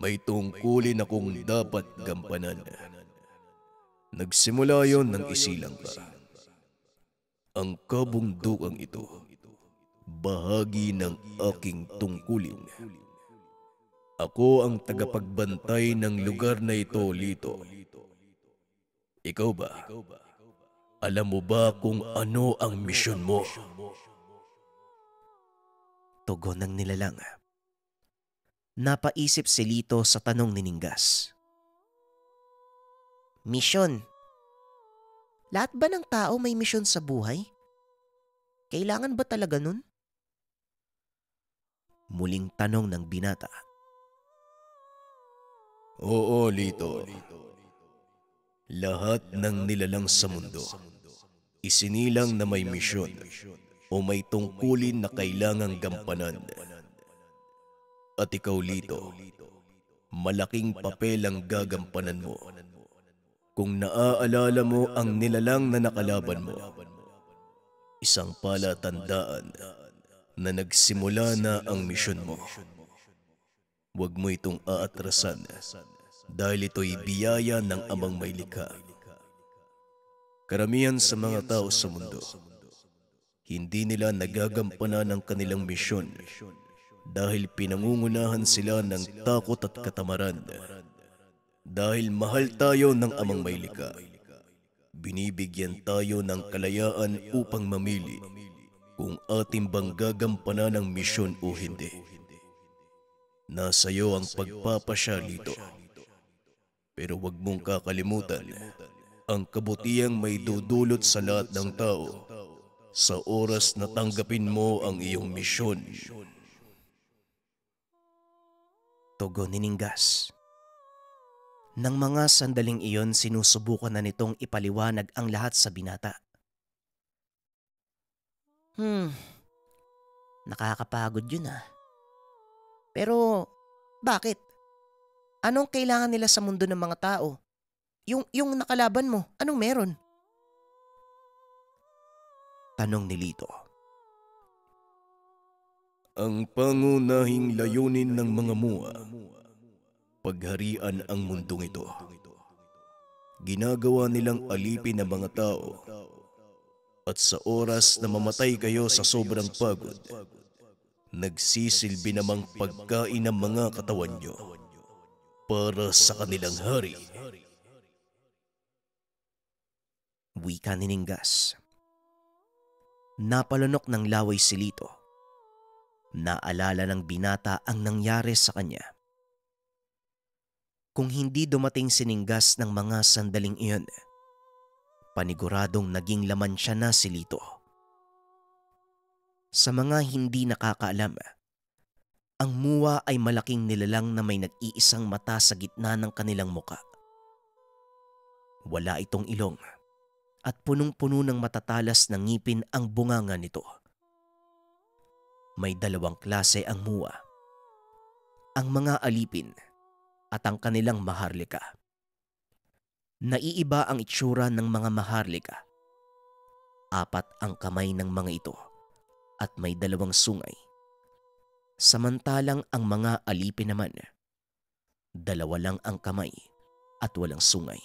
may tungkulin akong dapat gampanan. Nagsimula yon ng isilang ka. Ang kabundukang ito, bahagi ng aking tungkulin. Ako ang tagapagbantay ng lugar na ito, Lito. Ikaw ba? Alam mo ba kung ano ang misyon mo? Tugon ng nilalang. Napaisip si Lito sa tanong ni Ninggas. Misyon? Lahat ba ng tao may misyon sa buhay? Kailangan ba talaga nun? Muling tanong ng binata. Oo, Lito. Lahat ng nilalang sa mundo, isinilang na may misyon o may tungkulin na kailangang gampanan. At ikaw, Lito, malaking papel ang gagampanan mo. Kung naaalala mo ang nilalang na nakalaban mo, isang palatandaan na nagsimula na ang misyon mo. Huwag mo itong aatrasan dahil ito'y biyaya ng Amang may likha. Karamihan sa mga tao sa mundo, hindi nila nagagampanan ang kanilang misyon dahil pinangungunahan sila ng takot at katamaran. Dahil mahal tayo ng Amang Maylika, binibigyan tayo ng kalayaan upang mamili kung ating bang gagampanan ang misyon o hindi. Nasa iyo ang pagpapasya, Lito. Pero huwag mong kakalimutan ang kabutihang may dudulot sa lahat ng tao sa oras na tanggapin mo ang iyong misyon. Tugon ni Ningas. Nang mga sandaling iyon, sinusubukan na nitong ipaliwanag ang lahat sa binata. Nakakapagod yun ah. Pero bakit? Anong kailangan nila sa mundo ng mga tao? Yung nakalaban mo, anong meron? Tanong ni Lito. Ang pangunahing layunin ng mga Mua, pagharian ang mundong ito. Ginagawa nilang alipin ang mga tao, at sa oras na mamatay kayo sa sobrang pagod, nagsisilbi namang pagkain ng mga katawan nyo para sa kanilang hari. Wika ni Ningas. Napalunok ng laway si Lito. Naalala ng binata ang nangyari sa kanya. Kung hindi dumating si Ningas ng mga sandaling iyon, paniguradong naging laman siya na si Lito. Sa mga hindi nakakaalam, ang Mua ay malaking nilalang na may nag-iisang mata sa gitna ng kanilang muka. Wala itong ilong at punong-puno ng matatalas na ngipin ang bunganga nito. May dalawang klase ang Mua, ang mga alipin at ang kanilang maharlika. Naiiba ang itsura ng mga maharlika. 4 ang kamay ng mga ito at may 2 sungay. Samantalang ang mga alipin naman, 2 lang ang kamay at walang sungay.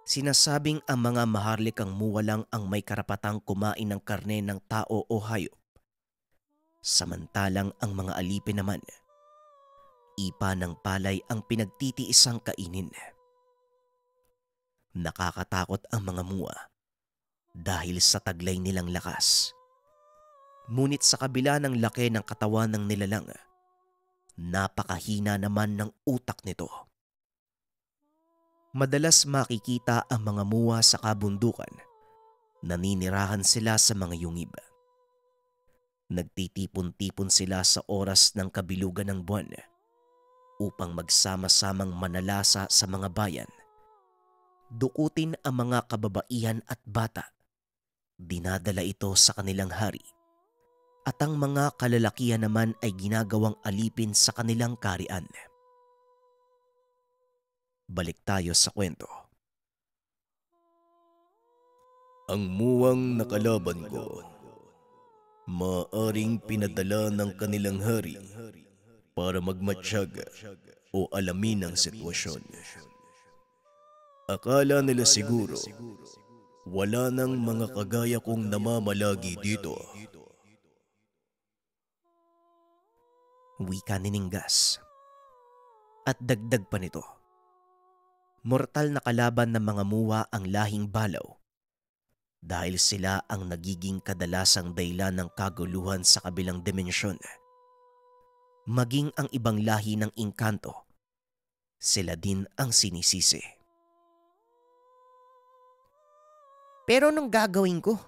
Sinasabing ang mga maharlikang Mua lang ang may karapatang kumain ng karne ng tao o hayop. Samantalang ang mga alipin naman, ipa ng palay ang pinagtitiisang kainin. Nakakatakot ang mga Mua dahil sa taglay nilang lakas. Ngunit sa kabila ng laki ng katawan ng nilalang, napakahina naman ng utak nito. Madalas makikita ang mga Mua sa kabundukan. Naninirahan sila sa mga yungib. Nagtitipon-tipon sila sa oras ng kabilugan ng buwan upang magsama-samang manalasa sa mga bayan. Dukutin ang mga kababaihan at bata. Dinadala ito sa kanilang hari. At ang mga kalalakihan naman ay ginagawang alipin sa kanilang karian. Balik tayo sa kwento. Ang muwang nakalaban ko, maaring pinadala ng kanilang hari para magmatsyag o alamin ang sitwasyon. Akala nila siguro wala nang mga kagaya kong namamalagi dito. Wika ni Ningas. At dagdag pa nito, mortal na kalaban ng mga Mua ang lahing Balaw dahil sila ang nagiging kadalasang dahilan ng kaguluhan sa kabilang dimensyon. Maging ang ibang lahi ng Engkanto, sila din ang sinisisi. Pero nung gagawin ko?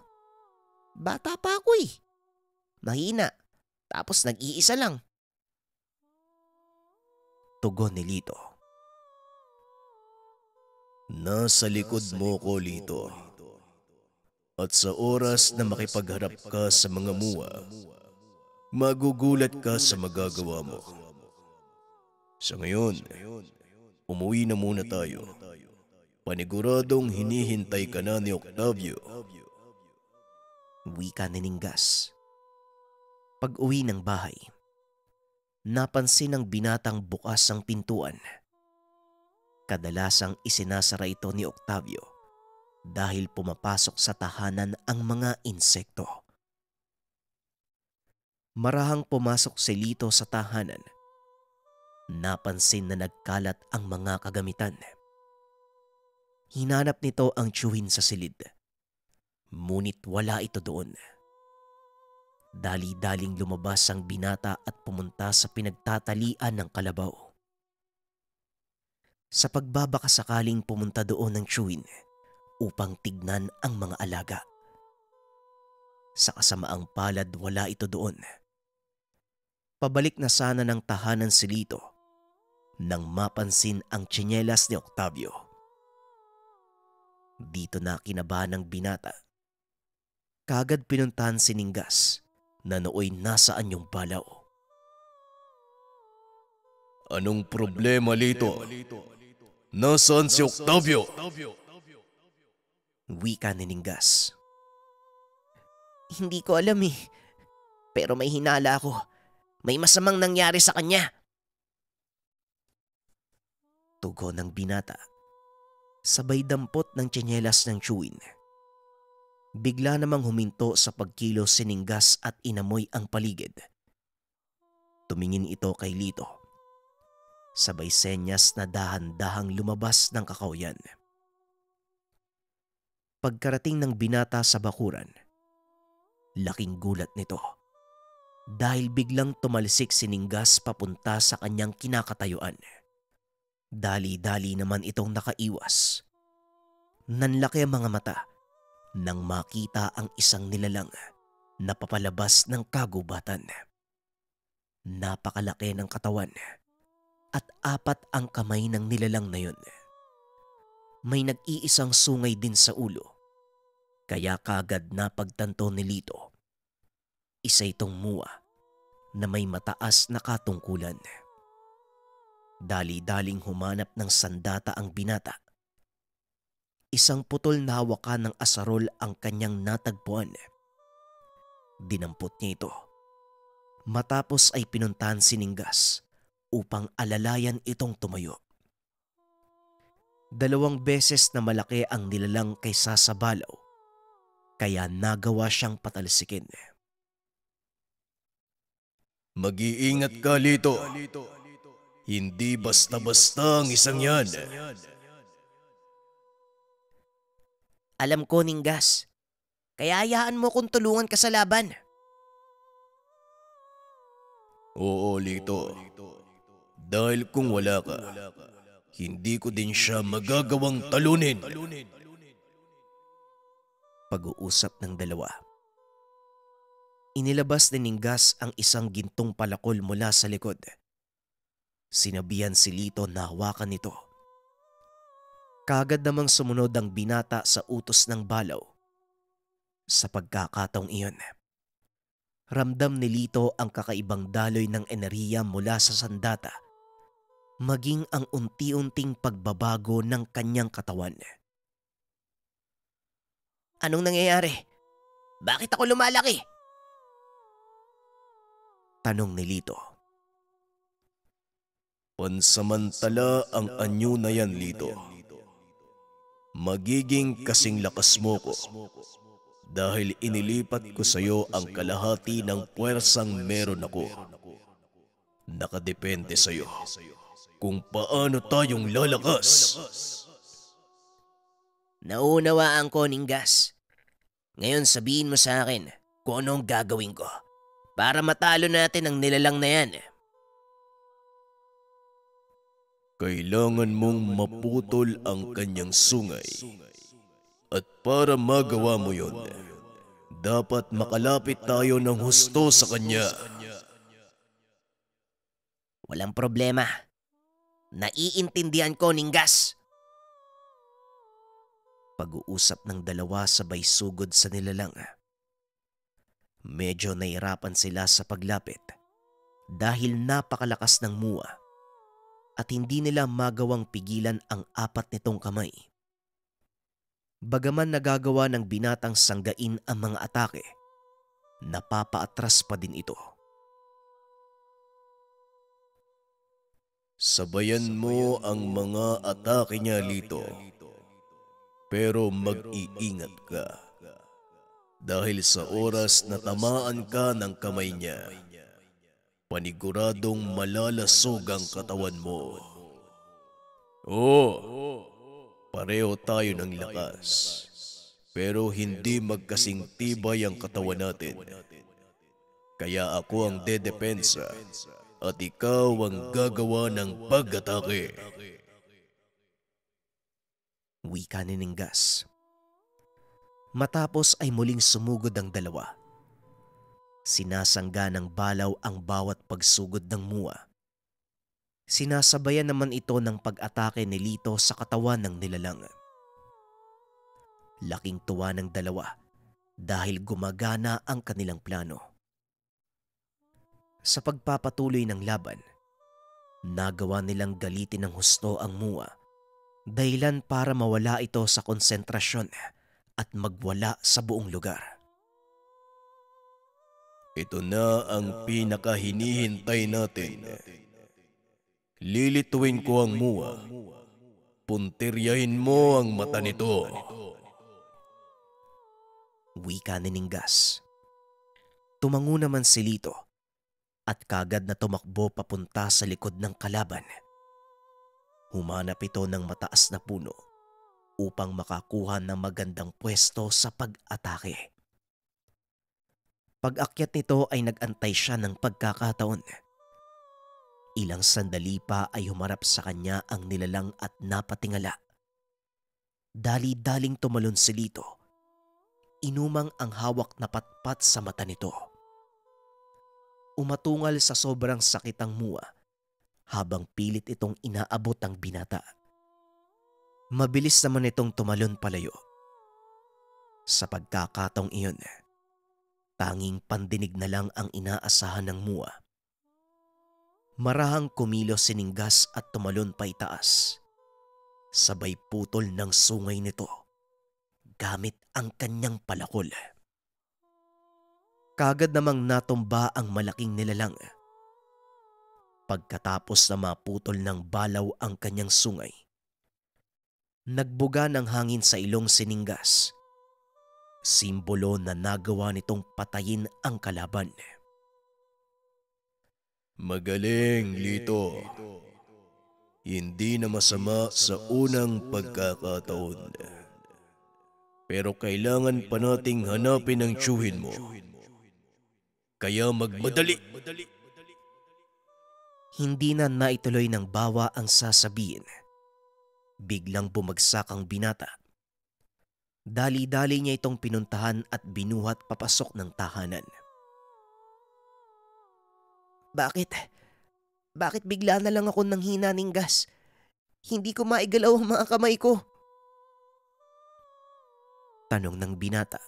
Bata pa ako eh. Mahina, tapos nag-iisa lang. Tugon ni Lito. Nasa likod mo ko, Lito. At sa oras na makipagharap ka sa mga Mua, magugulat ka sa magagawa mo. Sa ngayon, umuwi na muna tayo. Paniguradong hinihintay ka na ni Octavio. Wika ni Ningas. Pag-uwi ng bahay, napansin ng binatang bukas ang pintuan. Kadalasang isinasara ito ni Octavio dahil pumapasok sa tahanan ang mga insekto. Marahang pumasok si Lito sa tahanan. Napansin na nagkalat ang mga kagamitan. Hinanap nito ang tiyuhin sa silid. Ngunit wala ito doon. Dali-daling lumabas ang binata at pumunta sa pinagtatalian ng kalabaw. Sa pagbabakasakaling pumunta doon ng tiyuhin upang tignan ang mga alaga. Sa kasamaang palad wala ito doon. Pabalik na sana ng tahanan si Lito nang mapansin ang tsinelas ni Octavio. Dito na kinabahan ng binata. Kagad pinuntahan si Ningas na nooy nasaan yung balaw. Anong problema, Lito? Nasaan si Octavio? Wika ni Ningas. Hindi ko alam eh. Pero may hinala ako. May masamang nangyari sa kanya. Tugon ng binata. Sabay dampot ng tsinelas ng tiyuhin. Bigla namang huminto sa pagkilos si Ningas at inamoy ang paligid. Tumingin ito kay Lito. Sabay senyas na dahan-dahang lumabas ng kakauyan. Pagkarating ng binata sa bakuran, laking gulat nito dahil biglang tumalsik si Ningas papunta sa kanyang kinakatayuan. Dali-dali naman itong nakaiwas. Nanlaki ang mga mata nang makita ang isang nilalang na papalabas ng kagubatan. Napakalaki ng katawan at 4 ang kamay ng nilalang na yun. May nag-iisang sungay din sa ulo, kaya kagad napagtanto ni Lito. Isa itong muwa na may mataas na katungkulan. Dali-daling humanap ng sandata ang binata. Isang putol na hawakan ng asarol ang kanyang natagpuan. Dinampot niya ito. Matapos ay pinuntahan si Ningas upang alalayan itong tumayo. 2 beses na malaki ang nilalang kaysa sa balaw, kaya nagawa siyang patalsikin. Mag-iingat ka, Lito. Hindi basta-basta ang isang yan. Alam ko, Ningas. Kaya hayaan mo kung tulungan ka sa laban. Oo, Lito. Dahil kung wala ka, hindi ko din siya magagawang talunin. Pag-uusap ng dalawa. Inilabas ni Ningas ang isang gintong palakol mula sa likod. Sinabihan si Lito na hawakan nito. Kagad namang sumunod ang binata sa utos ng balaw. Sa pagkakataong iyon, ramdam ni Lito ang kakaibang daloy ng enerhiya mula sa sandata, maging ang unti-unting pagbabago ng kanyang katawan. Anong nangyayari? Bakit ako lumalaki? Tanong ni Lito. Pansamantala ang anyo na yan, Lito. Magiging kasing lakas mo ko dahil inilipat ko sa iyo ang kalahati ng puwersang meron ako. Nakadepende sa iyo kung paano tayong lalakas. Naunawaan ko, Ningas. Ngayon sabihin mo sa akin kung anong gagawin ko para matalo natin ang nilalang na yan. Kailangan mong maputol ang kanyang sungay. At para magawa mo yon, dapat makalapit tayo ng husto sa kanya. Walang problema. Naiintindihan ko, Ningas. Pag-uusap ng dalawa sabay sugod sa nilalang. Medyo nahirapan sila sa paglapit dahil napakalakas ng muwa at hindi nila magawang pigilan ang 4 nitong kamay. Bagaman nagagawa ng binatang sanggain ang mga atake, napapaatras pa din ito. Sabayan mo ang mga atake niya, Lito. Pero mag-iingat ka. Dahil sa oras na tamaan ka ng kamay niya, paniguradong malalasog ang katawan mo. Oo, pareho tayo ng lakas. Pero hindi magkasing tibay ang katawan natin. Kaya ako ang dedepensa at ikaw ang gagawa ng pag-atake. Wika ni Ninggas. Matapos ay muling sumugod ang dalawa. Sinasangga ng balaw ang bawat pagsugod ng Mua. Sinasabayan naman ito ng pag-atake ni Lito sa katawan ng nilalang. Laking tuwa ng dalawa dahil gumagana ang kanilang plano. Sa pagpapatuloy ng laban, nagawa nilang galitin ng husto ang Mua, dahilan para mawala ito sa konsentrasyon at magwala sa buong lugar. Ito na ang pinakahinihintay natin. Lilituin ko ang Mua. Puntiryahin mo ang mata nito. Wika ni Ninggas. Tumango naman si Lito at kagad na tumakbo papunta sa likod ng kalaban. Humanap ito ng mataas na puno upang makakuha ng magandang pwesto sa pag-atake. Pag-akyat nito ay nag-antay siya ng pagkakataon. Ilang sandali pa ay humarap sa kanya ang nilalang at napatingala. Dali-daling tumalon si Lito. Inumang ang hawak na patpat sa mata nito. Umatungal sa sobrang sakit ang Mua habang pilit itong inaabot ang binata. Mabilis naman itong tumalon palayo. Sa pagkakataong iyon, tanging pandinig na lang ang inaasahan ng Mua. Marahang kumilos si Ninggas at tumalon pa itaas. Sabay putol ng sungay nito gamit ang kanyang palakol. Kagad namang natumba ang malaking nilalang. Pagkatapos na maputol ng balaw ang kanyang sungay, nagbuga ng hangin sa ilong si Ninggas. Simbolo na nagawa nitong patayin ang kalaban. Magaling, Lito. Hindi na masama sa unang pagkakataon. Pero kailangan pa nating hanapin ang tiyuhin mo. Kaya magmadali. Hindi na naituloy ng bawa ang sasabihin. Biglang bumagsak ang binata. Dali-dali niya itong pinuntahan at binuhat papasok ng tahanan. Bakit? Bakit bigla na lang ako nanghina, Ninggas? Hindi ko maigalaw ang mga kamay ko. Tanong ng binata.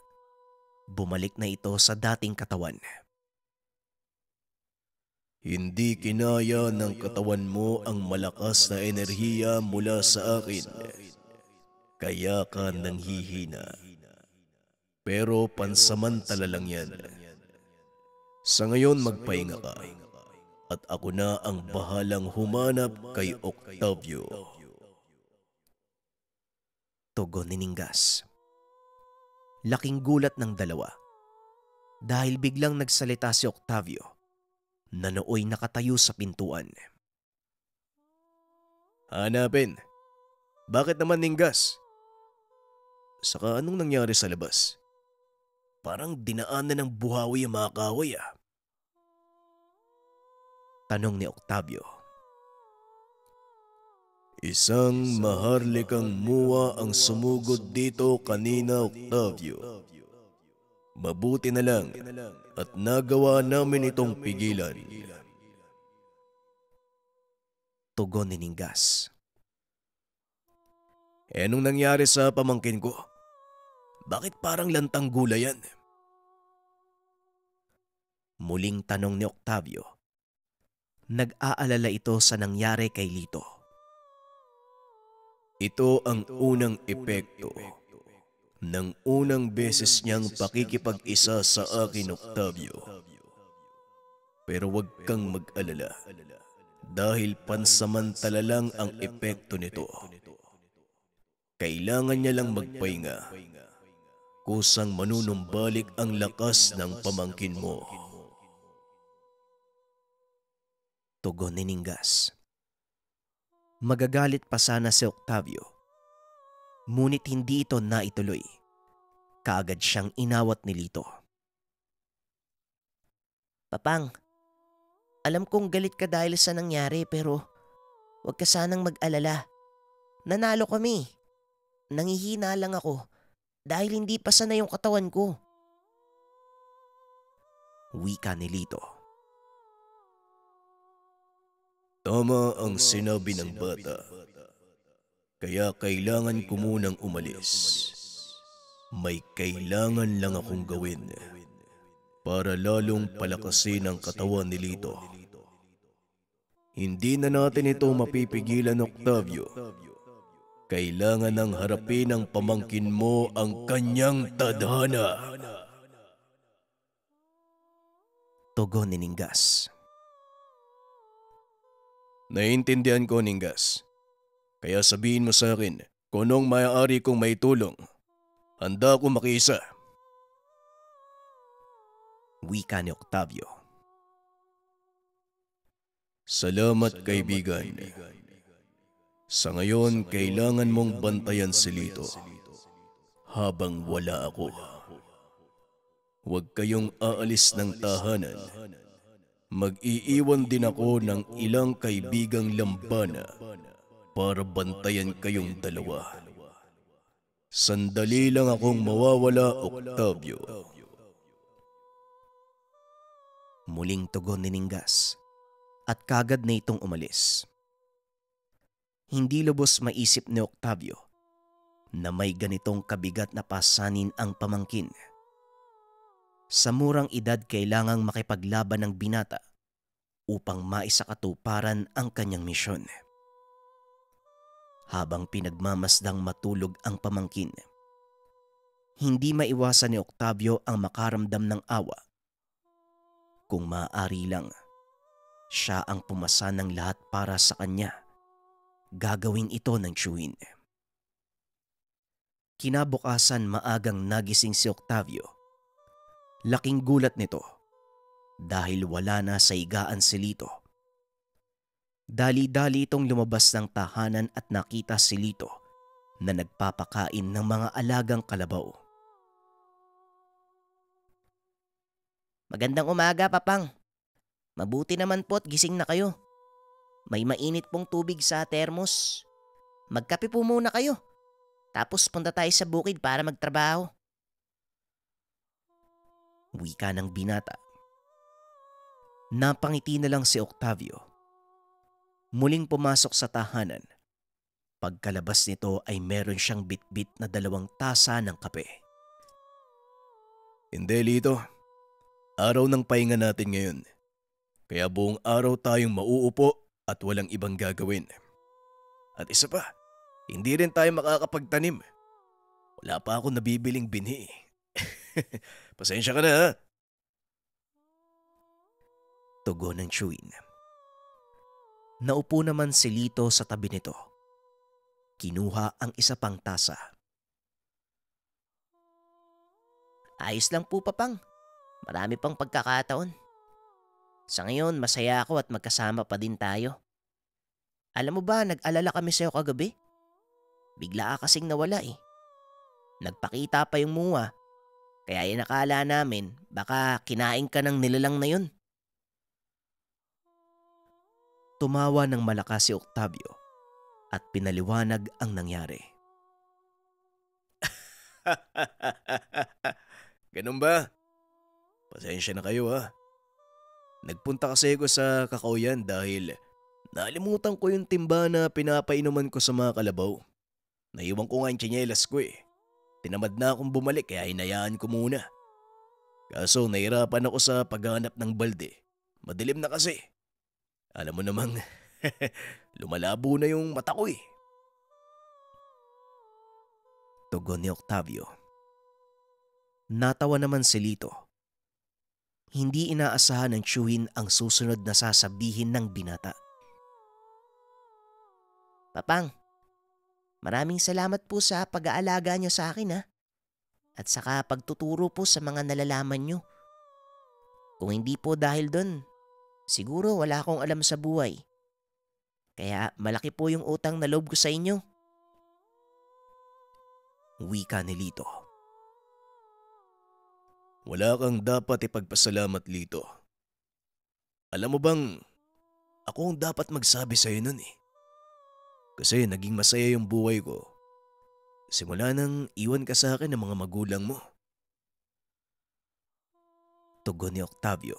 Bumalik na ito sa dating katawan. Hindi kinaya ng katawan mo ang malakas na enerhiya mula sa akin. Kaya ka nanghihina. Pero pansamantala lang yan. Sa ngayon magpahinga ka. At ako na ang bahalang humanap kay Octavio. Tugon ni Ninggas. Laking gulat ng dalawa dahil biglang nagsalita si Octavio na nooy nakatayo sa pintuan. Hanapin. Bakit naman, Ninggas? Saka anong nangyari sa labas? Parang dinaanan ng buhawi ang mga kahoy ah. Tanong ni Octavio. Isang maharlikang Mua ang sumugod dito kanina, Octavio. Mabuti na lang at nagawa namin itong pigilan. Tugon ni Ninggas. Anong nangyari sa pamangkin ko? Bakit parang lantang gulay yan? Muling tanong ni Octavio. Nag-aalala ito sa nangyari kay Lito. Ito ang unang epekto ng unang beses niyang pakikipag-isa sa akin, Octavio. Pero huwag kang mag-alala dahil pansamantala lang ang epekto nito. Kailangan niya lang magpahinga. Kusang manunumbalik ang lakas ng pamangkin mo. Tugon ni Ningas. Magagalit pa sana si Octavio, ngunit hindi ito naituloy. Kaagad siyang inawat ni Lito. Papang, alam kong galit ka dahil sa nangyari pero huwag ka sanang mag-alala. Nanalo kami. Nangihina lang ako dahil hindi pa sanay yung katawan ko. Wika ni Lito. Tama ang sinabi ng bata. Kaya kailangan ko munang umalis. May kailangan lang akong gawin para lalong palakasin ang katawan ni Lito. Hindi na natin ito mapipigilan, Octavio. Kailangan nang harapin ng pamangkin mo ang kanyang tadhana. Tugon ni Ningas. Naiintindihan ko, Ningas. Kaya sabihin mo sa akin kung anong maaari kong maitulong. Handa akong makiisa. Wika ni Octavio. Salamat, kaibigan. Sa ngayon, kailangan mong bantayan si Lito habang wala ako. Huwag kayong aalis ng tahanan. Mag-iiwan din ako ng ilang kaibigang lambana para bantayan kayong dalawa. Sandali lang akong mawawala, Octavio. Muling tugon ni Ningas at kagad na itong umalis. Hindi lubos maisip ni Octavio na may ganitong kabigat na pasanin ang pamangkin. Sa murang edad kailangang makipaglaban ng binata upang maisakatuparan ang kanyang misyon. Habang pinagmamasdang matulog ang pamangkin, hindi maiwasan ni Octavio ang makaramdam ng awa. Kung maaari lang, siya ang pumasa ng lahat para sa kanya. Gagawin ito ng tiyuhin. Kinabukasan maagang nagising si Octavio. Laking gulat nito dahil wala na sa higaan si Lito. Dali-dali itong lumabas ng tahanan at nakita si Lito na nagpapakain ng mga alagang kalabaw. Magandang umaga, Papang. Mabuti naman po't gising na kayo. May mainit pong tubig sa termos. Magkape po muna kayo. Tapos punta tayo sa bukid para magtrabaho. Wika ng binata. Napangiti na lang si Octavio. Muling pumasok sa tahanan. Pagkalabas nito ay meron siyang bitbit na 2 tasa ng kape. Hindi, Lito. Araw ng pahinga natin ngayon. Kaya buong araw tayong mauupo at walang ibang gagawin. At isa pa, hindi rin tayo makakapagtanim. Wala pa ako nabibiling binhi. Pasensya ka na, ha? Tugon ng tiyuhin. Naupo naman si Lito sa tabi nito. Kinuha ang isa pang tasa. Ayos lang po, Papang. Marami pang pagkakataon. Sa ngayon, masaya ako at magkasama pa din tayo. Alam mo ba, nag-alala kami sa'yo kagabi? Bigla ka kasing nawala eh. Nagpakita pa yung muwa. Kaya inakala namin baka kinain ka ng nilalang na yun. Tumawa ng malakas si Octavio at pinaliwanag ang nangyari. Ganun ba? Pasensya na kayo, ha? Nagpunta kasi ako sa Kakaoyan dahil nalimutan ko yung timba na pinapainuman ko sa mga kalabaw. Naiwan ko nga yung tsinelas ko eh. Tinamad na akong bumalik kaya hinayaan ko muna. Kaso nahirapan ako sa paghanap ng balde. Madilim na kasi. Alam mo namang lumalabo na yung mata ko eh. Tugon ni Octavio. Natawa naman si Lito. Hindi inaasahan ng tiyuhin ang susunod na sasabihin ng binata. Papang, maraming salamat po sa pag-aalaga niyo sa akin ha. At saka pagtuturo po sa mga nalalaman niyo. Kung hindi po dahil doon, Siguro wala akong alam sa buhay. Kaya malaki po yung utang na loob ko sa inyo. Wika ni Lito. Wala kang dapat ipagpasalamat, Lito. Alam mo bang, ako ang dapat magsabi sa'yo nun eh. Kasi naging masaya yung buhay ko. Simula nang iwan ka sa akin ng mga magulang mo. Tugon ni Octavio.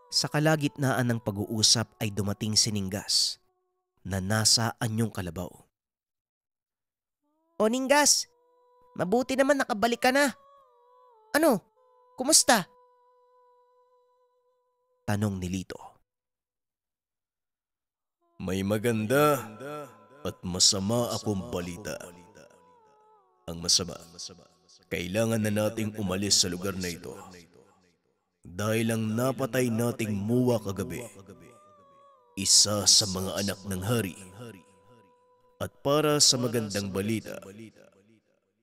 Sa kalagitnaan ng pag-uusap ay dumating si Ningas na nasa anyong kalabaw. O Ningas, mabuti naman nakabalik ka na. Ano? Kumusta? Tanong ni Lito. May maganda at masama akong balita. Ang masama, kailangan na nating umalis sa lugar na ito. Dahil ang napatay nating muwa kagabi, isa sa mga anak ng hari. At para sa magandang balita,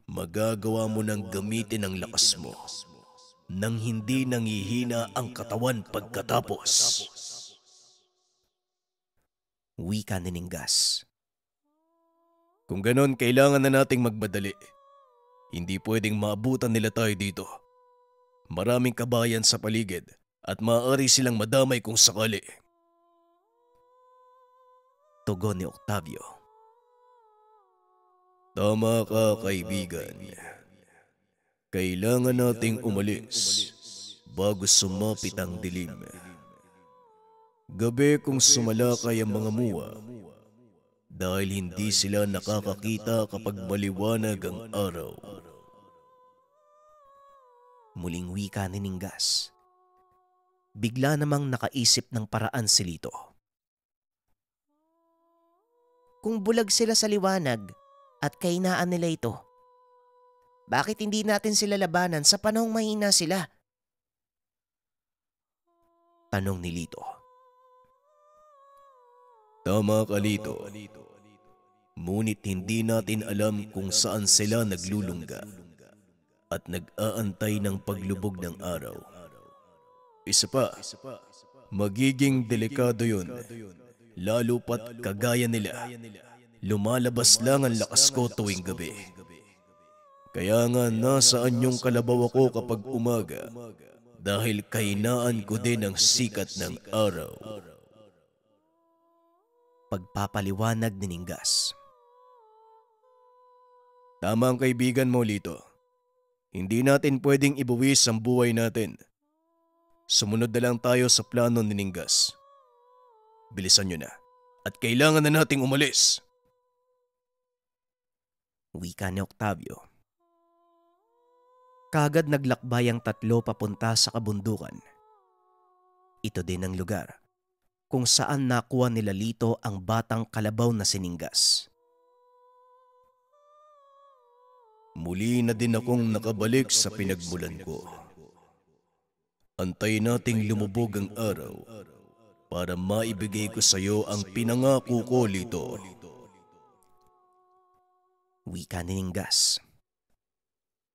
magagawa mo nang gamitin ang lakas mo nang hindi nangihina ang katawan pagkatapos. Wika ni Ningas. Kung ganon, kailangan na nating magmadali. Hindi pwedeng maabutan nila tayo dito. Maraming kabayan sa paligid at maaari silang madamay kung sakali. Tugon ni Octavio. Tama ka, kaibigan. Kailangan nating umalis bago sumapit ang dilim. Gabi kung sumalakay ang mga muwa dahil hindi sila nakakakita kapag maliwanag ang araw. Muling wika ni Ningas. Bigla namang nakaisip ng paraan si Lito. Kung bulag sila sa liwanag at kahinaan nila ito, bakit hindi natin sila labanan sa panahong mahina sila? Tanong ni Lito. Tama ka, Lito. Ngunit hindi natin alam kung saan sila naglulungga at nag-aantay ng paglubog ng araw. Isa pa, magiging delikado yun, lalo pat kagaya nila. Lumalabas lang ang lakas ko tuwing gabi. Kaya nga nasaan yung kalabaw ako kapag umaga dahil kahinaan ko din ang sikat ng araw. Pagpapaliwanag ni Ningas. Tama ang kaibigan mo, Lito. Hindi natin pwedeng ibuwis ang buhay natin. Sumunod na lang tayo sa plano ni Ningas. Bilisan nyo na. At kailangan na nating umalis. Wika ni Octavio. Kagad naglakbay ang tatlo papunta sa kabundukan. Ito din ang lugar kung saan nakuha nila Lito ang batang kalabaw na si Ningas. Muli na din akong nakabalik sa pinagmulan ko. Antayin nating lumubog ang araw para maibigay ko sa iyo ang pinangako ko, Lito. Wika ni Ningas.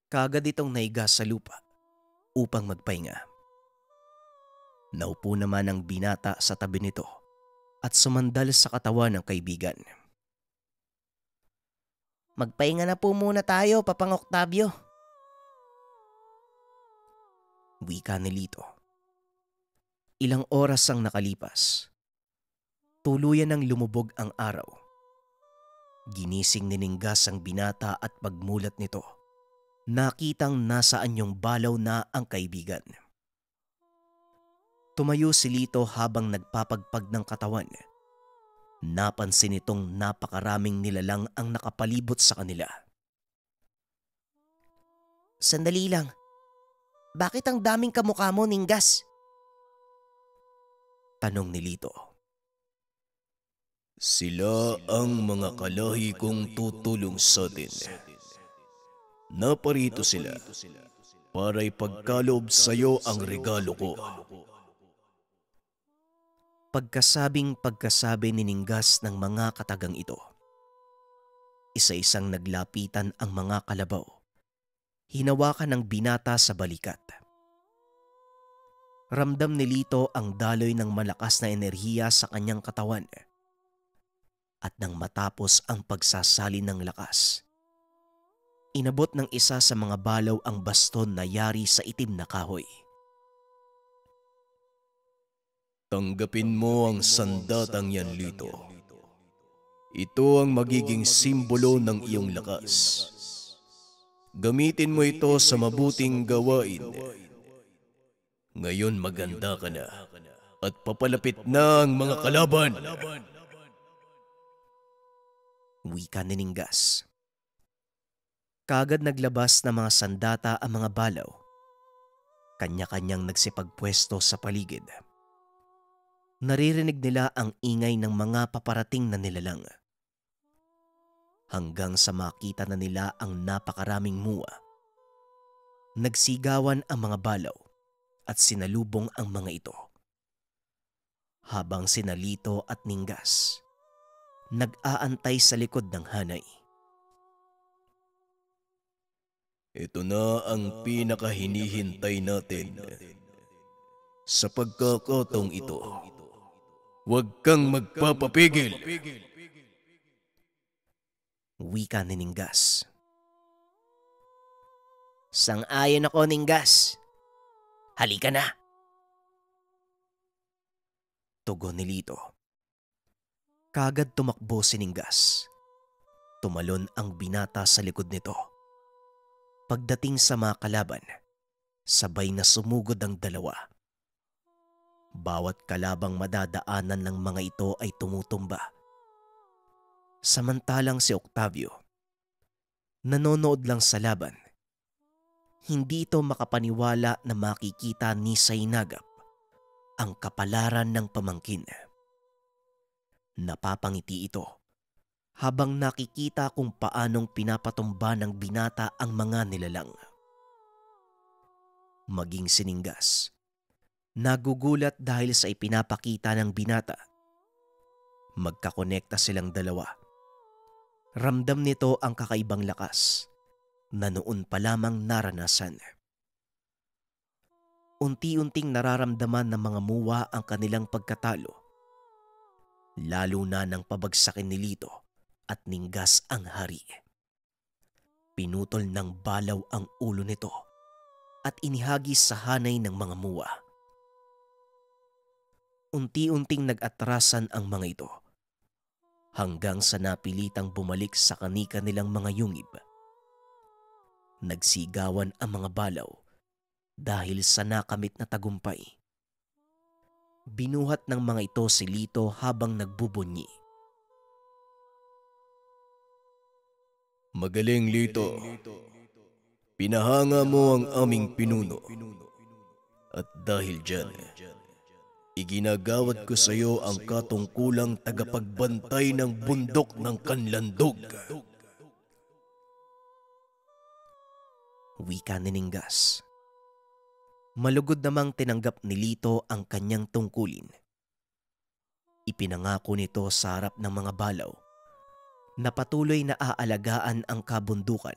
Kagad itong naiga sa lupa upang magpahinga. Naupo naman ang binata sa tabi nito at sumandal sa katawan ng kaibigan. Magpahinga na po muna tayo, Papang Octavio. Wika ni Lito. Ilang oras ang nakalipas. Tuluyan nang lumubog ang araw. Ginising ni Ningas ang binata at pagmulat nito, nakitang nasa anyong balaw na ang kaibigan. Tumayo si Lito habang nagpapagpag ng katawan. Napansin nitong napakaraming nilalang ang nakapalibot sa kanila. Sandali lang. Bakit ang daming kamukha mo, Ningas? Tanong ni Lito. Sila ang mga kalahi kong tutulong sa atin. Naparito sila para ipagkaloob sa iyo ang regalo ko. Pagkasabi ni Ningas ng mga katagang ito. Isa-isang naglapitan ang mga kalabaw. Hinawakan ng binata sa balikat. Ramdam ni Lito ang daloy ng malakas na enerhiya sa kanyang katawan. At nang matapos ang pagsasalin ng lakas, inabot ng isa sa mga balaw ang baston na yari sa itim na kahoy. Tanggapin mo ang sandatang yan, Lito. Ito ang magiging simbolo ng iyong lakas. Gamitin mo ito sa mabuting gawain. Ngayon maganda ka na at papalapit na ang mga kalaban. Wika ni Ningas. Kaagad naglabas ng mga sandata ang mga balaw. Kanya-kanyang nagsipagpwesto sa paligid. Naririnig nila ang ingay ng mga paparating na nilalang. Hanggang sa makita na nila ang napakaraming muwa. Nagsigawan ang mga balaw at sinalubong ang mga ito. Habang sina Lito at Ningas nag-aantay sa likod ng hanay. Ito na ang pinakahinihintay natin. Sa pagkakataong ito, huwag kang magpapapigil. Wika ni Ningas. Sang-ayon ako, Ningas. Halika na. Tugon ni Lito. Kagad tumakbo si Ningas. Tumalon ang binata sa likod nito. Pagdating sa mga kalaban, sabay na sumugod ang dalawa. Bawat kalabang madadaanan ng mga ito ay tumutumba. Samantalang si Octavio, nanonood lang sa laban. Hindi ito makapaniwala na makikita ni Sainagap ang kapalaran ng pamangkin. Napapangiti ito habang nakikita kung paanong pinapatumba ng binata ang mga nilalang. Maging si Ningas, nagugulat dahil sa ipinapakita ng binata. Magkakonekta silang dalawa. Ramdam nito ang kakaibang lakas na noon pa lamang naranasan. Unti-unting nararamdaman ng mga muwa ang kanilang pagkatalo. Lalo na nang pabagsakin ni Lito at Ningas ang hari. Pinutol ng balaw ang ulo nito at inihagis sa hanay ng mga muwa. Unti-unting nag-atrasan ang mga ito hanggang sa napilitang bumalik sa kanika nilang mga yungib. Nagsigawan ang mga balaw dahil sa nakamit na tagumpay. Binuhat ng mga ito si Lito habang nagbubunyi. Magaling, Lito. Pinahanga mo ang aming pinuno. At dahil dyan, iginagawad ko sa iyo ang katungkulang tagapagbantay ng bundok ng Kanlandog. Wika ni Ningas. Malugod namang tinanggap ni Lito ang kanyang tungkulin. Ipinangako nito sa harap ng mga balaw na patuloy na aalagaan ang kabundukan.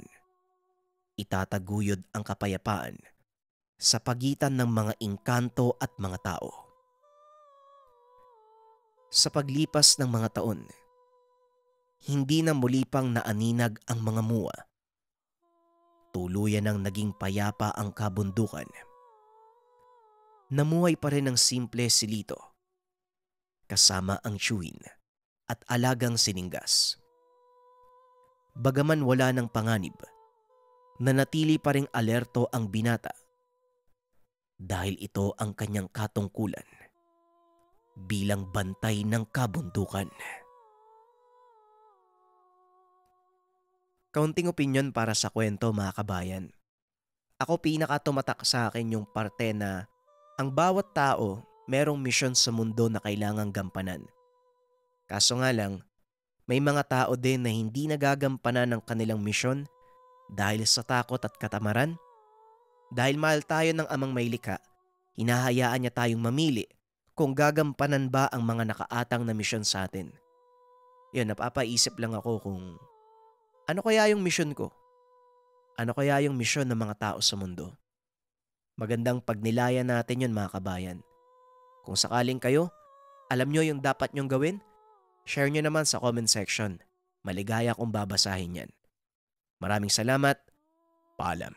Itataguyod ang kapayapaan sa pagitan ng mga engkanto at mga tao. Sa paglipas ng mga taon, hindi na muli pang naaninag ang mga muwa. Tuluyan ang naging payapa ang kabundukan. Namuhay pa rin ng simple si Lito, kasama ang tiyuhin at alagang si Ningas. Bagaman wala ng panganib, nanatili pa ring alerto ang binata dahil ito ang kanyang katungkulan bilang bantay ng kabundukan. Kaunting opinyon para sa kwento, mga kabayan. Ako pinaka-tumatak sa akin yung parte na ang bawat tao merong misyon sa mundo na kailangang gampanan. Kaso nga lang, may mga tao din na hindi nagagampanan ng kanilang misyon dahil sa takot at katamaran. Dahil mahal tayo ng amang may likha, hinahayaan niya tayong mamili kung gagampanan ba ang mga nakaatang na misyon sa atin. Yun, napapaisip lang ako kung ano kaya yung misyon ko? Ano kaya yung misyon ng mga tao sa mundo? Magandang pagnilayan natin yun mga kabayan. Kung sakaling kayo, alam nyo yung dapat nyong gawin, share nyo naman sa comment section. Maligaya kung babasahin yan. Maraming salamat. Paalam.